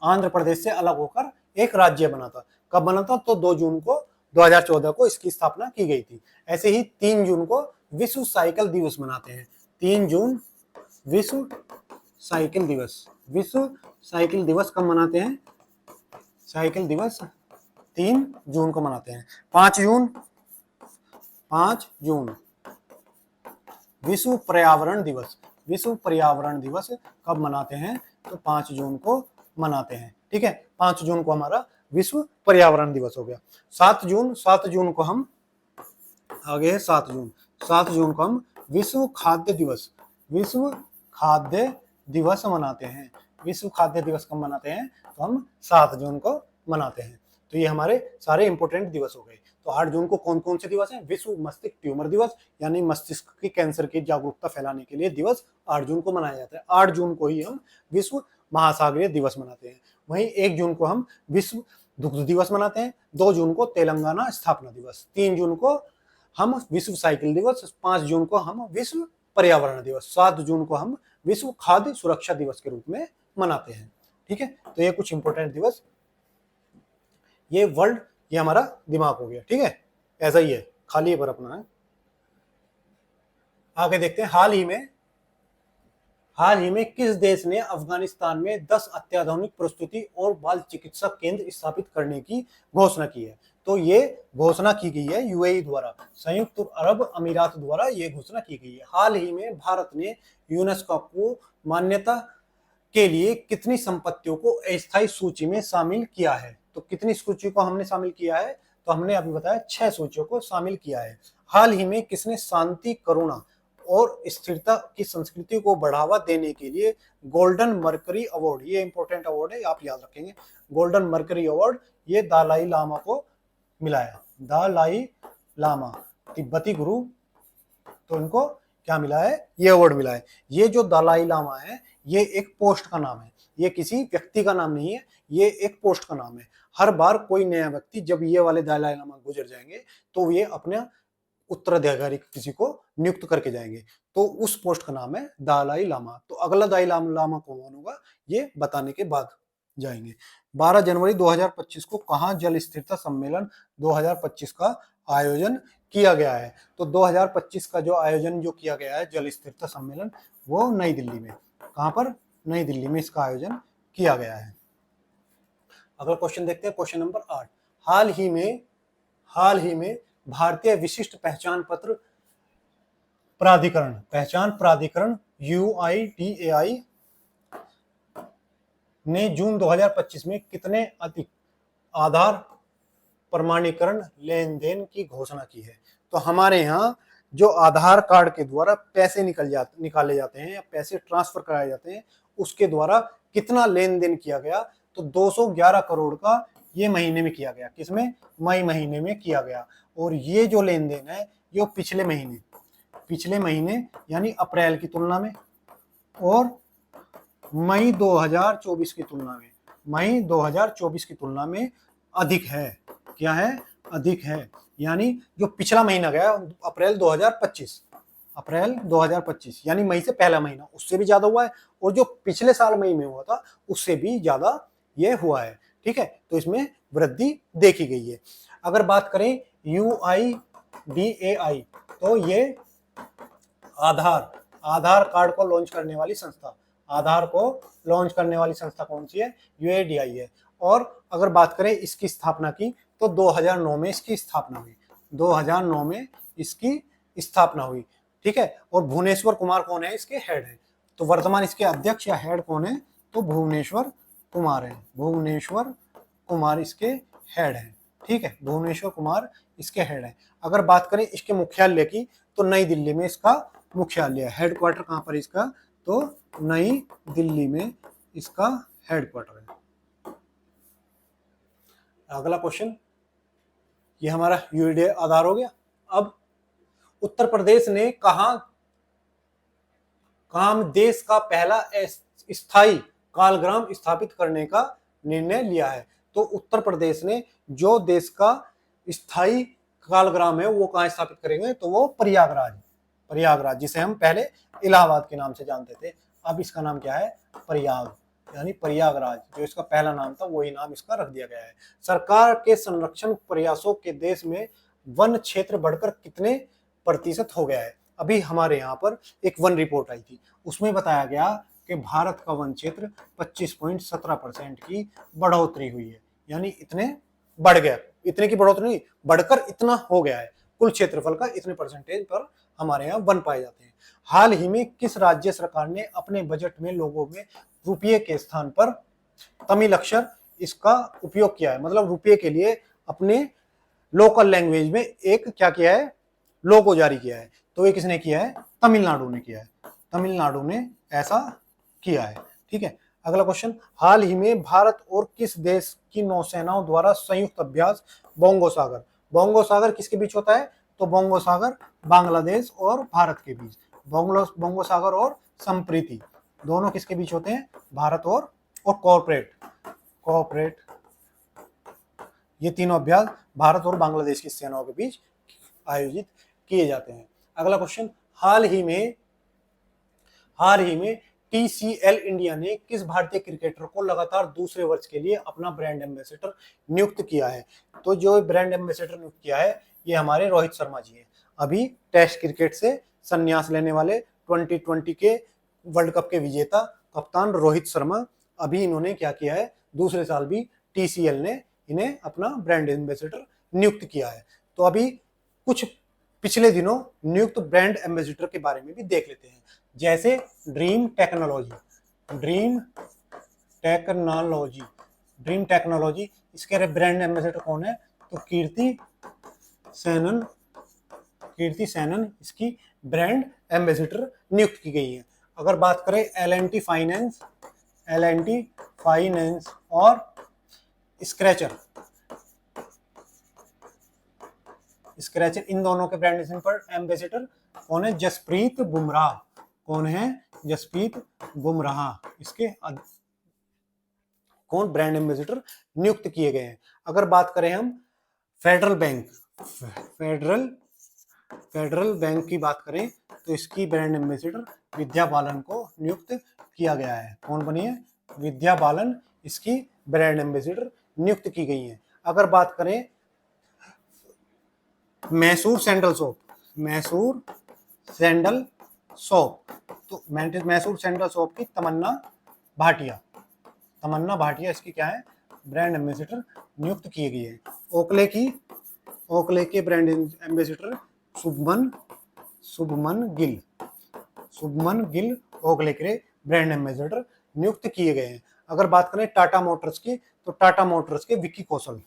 आंध्र प्रदेश से अलग होकर एक राज्य बना था। कब बना था? तो 2 जून को 2014 को इसकी स्थापना की गई थी। ऐसे ही 3 जून को विश्व साइकिल दिवस मनाते हैं। 3 जून विश्व साइकिल दिवस। विश्व साइकिल दिवस कब मनाते हैं? साइकिल दिवस 3 जून को मनाते हैं। 5 जून विश्व पर्यावरण दिवस। विश्व पर्यावरण दिवस कब मनाते हैं? तो 5 जून को मनाते हैं। ठीक है, 5 जून को हमारा विश्व पर्यावरण दिवस हो गया। 7 जून को हम आगे है 7 जून को हम विश्व खाद्य दिवस मनाते हैं। विश्व खाद्य दिवस कब मनाते हैं? तो हम 7 जून को मनाते हैं। तो ये हमारे सारे इंपॉर्टेंट दिवस हो गए। तो 8 जून को कौन कौन से दिवस हैं? विश्व मस्तिष्क ट्यूमर दिवस यानी मस्तिष्क के कैंसर की जागरूकता फैलाने के लिए दिवस 8 जून को मनाया जाता है। 8 जून को ही हम विश्व महासागरीय दिवस मनाते हैं। वहीं 1 जून को हम विश्व दुग्ध दिवस मनाते हैं। 2 जून को तेलंगाना स्थापना दिवस। 3 जून को हम विश्व साइकिल दिवस। 5 जून को हम विश्व पर्यावरण दिवस। 7 जून को हम विश्व खाद्य सुरक्षा दिवस के रूप में मनाते हैं। ठीक है, तो ये कुछ इंपॉर्टेंट दिवस, ये वर्ल्ड, ये हमारा दिमाग हो गया, ठीक है, ऐसा ही है, खाली पर अपना है। आगे देखते हैं, हाल ही में किस देश ने अफगानिस्तान में 10 अत्याधुनिक प्रस्तुति और बाल चिकित्सा केंद्र स्थापित करने की घोषणा की है? तो ये घोषणा की गई है यूएई द्वारा, संयुक्त अरब अमीरात द्वारा ये घोषणा की गई है। हाल ही में भारत ने यूनेस्को को मान्यता के लिए कितनी संपत्तियों को अस्थायी सूची में शामिल किया है? तो कितनी सूची को हमने शामिल किया है? तो हमने अभी बताया 6 सूचियों को शामिल किया है। हाल ही में किसने शांति, करुणा और स्थिरता की संस्कृति को बढ़ावा देने के लिए गोल्डन मरकरी अवार्ड, ये इंपॉर्टेंट अवार्ड है, आप याद रखेंगे, गोल्डन मरकरी अवार्ड ये दलाई लामा को मिला है। दलाई लामा तिब्बती गुरु, तो इनको क्या मिला है? ये अवार्ड मिला है। ये जो दलाई लामा है ये एक पोस्ट का नाम है, ये किसी व्यक्ति का नाम नहीं है, ये एक पोस्ट का नाम है। हर बार कोई नया व्यक्ति जब ये वाले दलाई लामा गुजर जाएंगे तो ये अपने उत्तराधिकारी किसी को नियुक्त करके जाएंगे, तो उस पोस्ट का नाम है दलाई लामा। तो अगला दलाई लामा कौन होगा ये बताने के बाद जाएंगे। 12 जनवरी 2025 को कहाँ जल स्थिरता सम्मेलन 2025 का आयोजन किया गया है? तो 2025 का जो आयोजन जो किया गया है जल स्थिरता सम्मेलन, वो नई दिल्ली में। कहां पर? नई दिल्ली में इसका आयोजन किया गया है। अगला क्वेश्चन देखते हैं, क्वेश्चन नंबर 8। हाल ही में भारतीय विशिष्ट पहचान प्राधिकरण UIDAI ने जून 2025 में कितने अधिक आधार प्रमाणीकरण लेन देन की घोषणा की है? तो हमारे यहाँ जो आधार कार्ड के द्वारा पैसे निकाले जाते हैं या पैसे ट्रांसफर कराए जाते हैं, उसके द्वारा कितना लेन देन किया गया? तो 211 करोड़ का ये महीने में किया गया। किसमें? मई महीने में किया गया। और ये जो लेन देन है ये पिछले महीने यानी अप्रैल की तुलना में और मई 2024 की तुलना में अधिक है। क्या है? अधिक है। यानी जो पिछला महीना गया अप्रैल 2025 यानी मई से पहला महीना, उससे भी ज्यादा हुआ है, और जो पिछले साल मई में हुआ था उससे भी ज्यादा ये हुआ है। ठीक है, तो इसमें वृद्धि देखी गई है। अगर बात करें UIDAI, तो ये आधार कार्ड को लॉन्च करने वाली संस्था, कौन सी है? UIDAI है। और अगर बात करें इसकी स्थापना की, तो 2009 में इसकी स्थापना हुई। ठीक है, और भुवनेश्वर कुमार कौन है? इसके हेड है। तो वर्तमान इसके अध्यक्ष या हेड कौन है? तो भुवनेश्वर कुमार है। भुवनेश्वर कुमार इसके हेड है। ठीक है, भुवनेश्वर कुमार इसके हेड है। अगर बात करें इसके मुख्यालय की, तो नई दिल्ली में इसका मुख्यालय है। हेडक्वार्टर कहां पर इसका? तो नई दिल्ली में इसका हेडक्वार्टर है। अगला क्वेश्चन, ये हमारा UIDAI आधार हो गया। अब उत्तर प्रदेश ने कहां देश का पहला स्थायी कालग्राम स्थापित करने का निर्णय लिया है? तो उत्तर प्रदेश ने जो देश का स्थायी कालग्राम है वो कहां स्थापित करेंगे? तो वो प्रयागराज, जिसे हम पहले इलाहाबाद के नाम से जानते थे, अब इसका नाम क्या है? यानी प्रयागराज, जो इसका पहला नाम था वही नाम इसका रख दिया गया है। सरकार के संरक्षण प्रयासों के देश में वन क्षेत्र बढ़कर कितने प्रतिशत हो गया है? अभी हमारे यहाँ पर एक वन रिपोर्ट आई थी, उसमें बताया गया कि भारत का वन क्षेत्र 25.17% की बढ़ोतरी हुई है। यानी इतने बढ़ गया, इतने की बढ़ोतरी नहीं, बढ़कर इतना हो गया है। कुल क्षेत्रफल का इतने परसेंटेज पर हमारे यहाँ वन पाए जाते हैं। हाल ही में किस राज्य सरकार ने अपने बजट में लोगों में रुपये के स्थान पर तमिल अक्षर इसका उपयोग किया है? मतलब रुपये के लिए अपने लोकल लैंग्वेज में एक क्या किया है? लोगो जारी किया है। तो ये किसने किया है? तमिलनाडु ने किया है। तमिलनाडु ने ऐसा किया है। ठीक है, अगला क्वेश्चन, हाल ही में भारत और किस देश की नौसेनाओं द्वारा संयुक्त अभ्यास बोंगो सागर किसके बीच होता है? तो बोंगो सागर बांग्लादेश और भारत के बीच। बोंगो सागर और संप्रीति दोनों किसके बीच होते हैं? भारत और कोऑपरेट, ये तीनों अभ्यास भारत और बांग्लादेश की सेनाओं के बीच आयोजित किए जाते हैं। अगला क्वेश्चन, हाल ही में TCL इंडिया ने किस भारतीय क्रिकेटर को लगातार दूसरे वर्ष के लिए अपना ब्रांड एम्बेसडर नियुक्त किया है? तो जो ब्रांड एम्बेसडर नियुक्त किया है ये हमारे रोहित शर्मा जी हैं। अभी टेस्ट क्रिकेट से संन्यास लेने वाले 2020 के वर्ल्ड कप के विजेता कप्तान रोहित शर्मा, अभी इन्होंने क्या किया है, दूसरे साल भी TCL ने इन्हें अपना ब्रांड एम्बेसडर नियुक्त किया है। तो अभी कुछ पिछले दिनों नियुक्त ब्रांड एम्बेसडर के बारे में भी देख लेते हैं। जैसे ड्रीम टेक्नोलॉजी, इसके ब्रांड एम्बेसडर कौन है? तो कीर्ति सैनन इसकी ब्रांड एम्बेसडर नियुक्त की गई है। अगर बात करें L&T फाइनेंस और स्क्रैचर, इन दोनों के ब्रांड एम्बेसडर कौन है? जसप्रीत बुमराह। कौन है? जसप्रीत बुमराह। इसके कौन ब्रांड एम्बेसडर नियुक्त किए गए हैं। अगर बात करें हम फेडरल बैंक की बात करें तो इसकी ब्रांड एम्बेसडर विद्या बालन को नियुक्त किया गया है। कौन बनी है? विद्या बालन इसकी ब्रांड एम्बेसडर नियुक्त की गई है। अगर बात करें मैसूर सैंडल सोप, तो मैसूर सैंडल सोप की तमन्ना भाटिया इसकी क्या है? ब्रांड एम्बेसडर नियुक्त की गई है। ओकले के brand ambassador Shubman Gill Oakley के ब्रांड एम्बेसडर नियुक्त किए गए हैं। अगर बात करें टाटा मोटर्स की, तो टाटा मोटर्स के विक्की कौशल,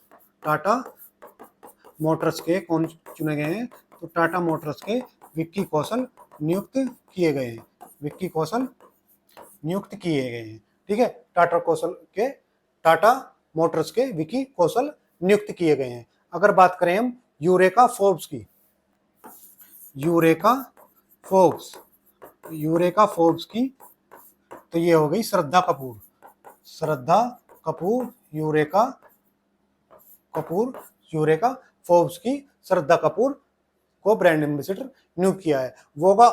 कौन चुने गए हैं? तो टाटा मोटर्स के विक्की कौशल नियुक्त किए गए हैं। ठीक है, टाटा मोटर्स के विक्की कौशल नियुक्त किए गए हैं। अगर बात करें हम यूरेका फोर्ब्स की, तो ये हो गई श्रद्धा कपूर यूरेका फोर्ब्स की श्रद्धा कपूर को ब्रांड एम्बेसडर नियुक्त किया है। वोगा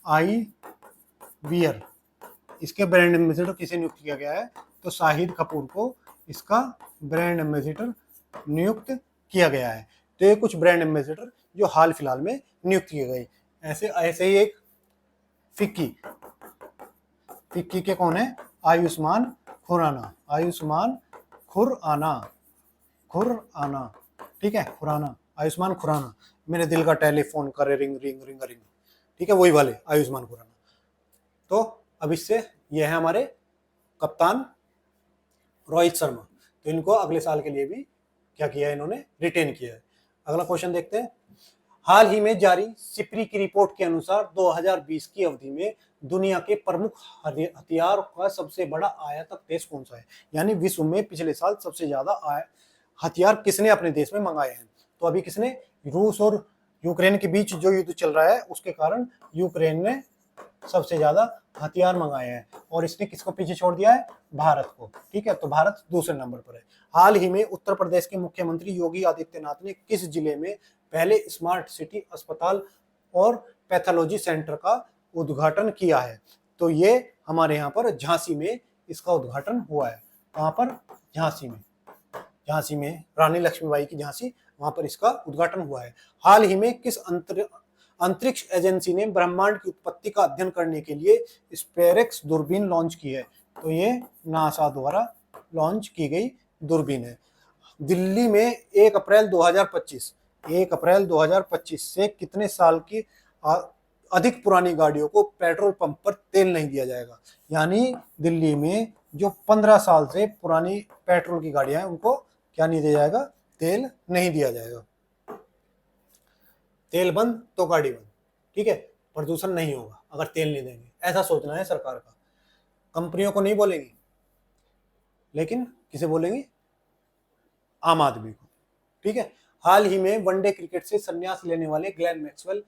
आईवियर इसके ब्रांड एम्बेसडर किसे नियुक्त किया गया है? तो शाहिद कपूर को इसका ब्रांड एम्बेसडर नियुक्त किया गया है। तो ये कुछ ब्रांड एम्बेसडर जो हाल फिलहाल में नियुक्त किए गए। ऐसे ही एक फिक्की के कौन है? आयुष्मान खुराना। ठीक है, आयुष्मान खुराना। मेरे दिल का टेलीफोन करे रिंग। ठीक है, वही वाले आयुष्मान खुराना। तो अब इससे यह है हमारे कप्तान रोहित शर्मा। तो इनको अगले साल के लिए भी क्या किया है? इन्होंने रिटेन किया है। अगला क्वेश्चन देखते हैं। हाल ही में जारी सिप्री की रिपोर्ट के अनुसार 2020 की अवधि में दुनिया के प्रमुख हथियार का सबसे बड़ा आयातक देश कौन सा है? यानी विश्व में पिछले साल सबसे ज्यादा हथियार किसने अपने देश में मंगाए हैं? तो अभी किसने? रूस और यूक्रेन के बीच जो युद्ध चल रहा है उसके कारण यूक्रेन ने सबसे ज्यादा हथियार मंगाए हैं, और इसने किसको पीछे छोड़ दिया है? भारत को। ठीक है, तो भारत दूसरे नंबर पर है। हाल ही में उत्तर प्रदेश के मुख्यमंत्री योगी आदित्यनाथ ने किस जिले में पहले स्मार्ट सिटी अस्पताल और पैथोलॉजी सेंटर का उद्घाटन किया है? तो ये हमारे यहाँ पर झांसी में इसका उद्घाटन हुआ है। कहाँ पर? झांसी में रानी लक्ष्मीबाई की झांसी, वहां पर इसका उद्घाटन हुआ है। हाल ही में किस अंतरिक्ष एजेंसी ने ब्रह्मांड की उत्पत्ति का अध्ययन करने के लिए स्पेरेक्स दूरबीन लॉन्च की है? तो ये नासा द्वारा लॉन्च की गई दूरबीन है। दिल्ली में 1 अप्रैल 2025 से कितने साल की अधिक पुरानी गाड़ियों को पेट्रोल पंप पर तेल नहीं दिया जाएगा? यानी दिल्ली में जो 15 साल से पुरानी पेट्रोल की गाड़ियां हैं उनको क्या नहीं दिया जाएगा? तेल नहीं दिया जाएगा। तेल बंद तो गाड़ी बंद। ठीक है, प्रदूषण नहीं होगा अगर तेल नहीं देंगे, ऐसा सोचना है सरकार का। कंपनियों को नहीं बोलेंगी, लेकिन किसे बोलेंगी? आम आदमी को। ठीक है, हाल ही में वनडे क्रिकेट से संन्यास लेने वाले ग्लेन मैक्सवेल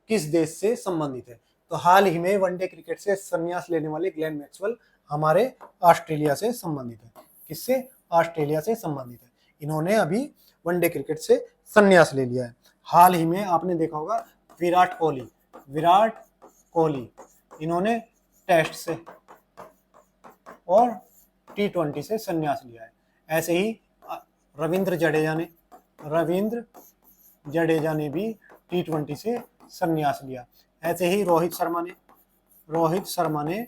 किस देश से संबंधित है? तो हाल ही में वनडे क्रिकेट से संन्यास लेने वाले ग्लेन मैक्सवेल हमारे ऑस्ट्रेलिया से संबंधित है। किससे? ऑस्ट्रेलिया से संबंधित है। इन्होंने अभी वनडे क्रिकेट से संन्यास ले लिया है। हाल ही में आपने देखा होगा विराट विराट कोहली, इन्होंने टेस्ट से और T20 से संन्यास लिया है। ऐसे ही रविंद्र जडेजा ने भी T20 से संन्यास लिया। ऐसे ही रोहित शर्मा ने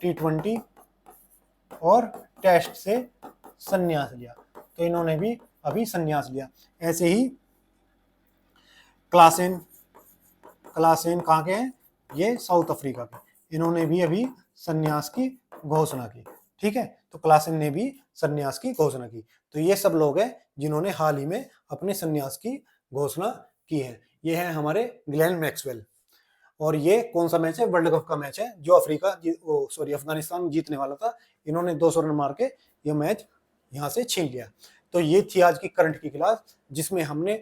T20 और टेस्ट से संन्यास लिया, तो इन्होंने भी अभी संन्यास लिया। ऐसे ही क्लासेन कहाँ के हैं, ये साउथ अफ्रीका के, इन्होंने भी अभी संन्यास की घोषणा की। ठीक है, तो क्लासेन ने भी संन्यास की घोषणा की। तो ये सब लोग हैं जिन्होंने हाल ही में अपने संन्यास की घोषणा की है। ये है हमारे ग्लेन मैक्सवेल। और ये कौन सा मैच है, वर्ल्ड कप का मैच है जो अफगानिस्तान जीतने वाला था। इन्होंने 200 रन मार के ये मैच यहाँ से छीन लिया। तो ये थी आज की करंट की क्लास, जिसमें हमने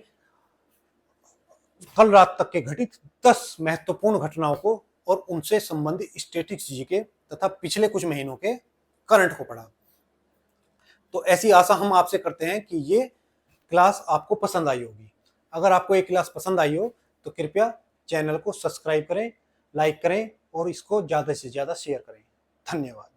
कल रात तक के घटित 10 महत्वपूर्ण घटनाओं को और उनसे संबंधित स्टैटिस्टिक्स जीके तथा पिछले कुछ महीनों के करंट को पढ़ा। तो ऐसी आशा हम आपसे करते हैं कि ये क्लास आपको पसंद आई होगी। अगर आपको ये क्लास पसंद आई हो तो कृपया चैनल को सब्सक्राइब करें, लाइक करें और इसको ज़्यादा से ज़्यादा शेयर करें। धन्यवाद।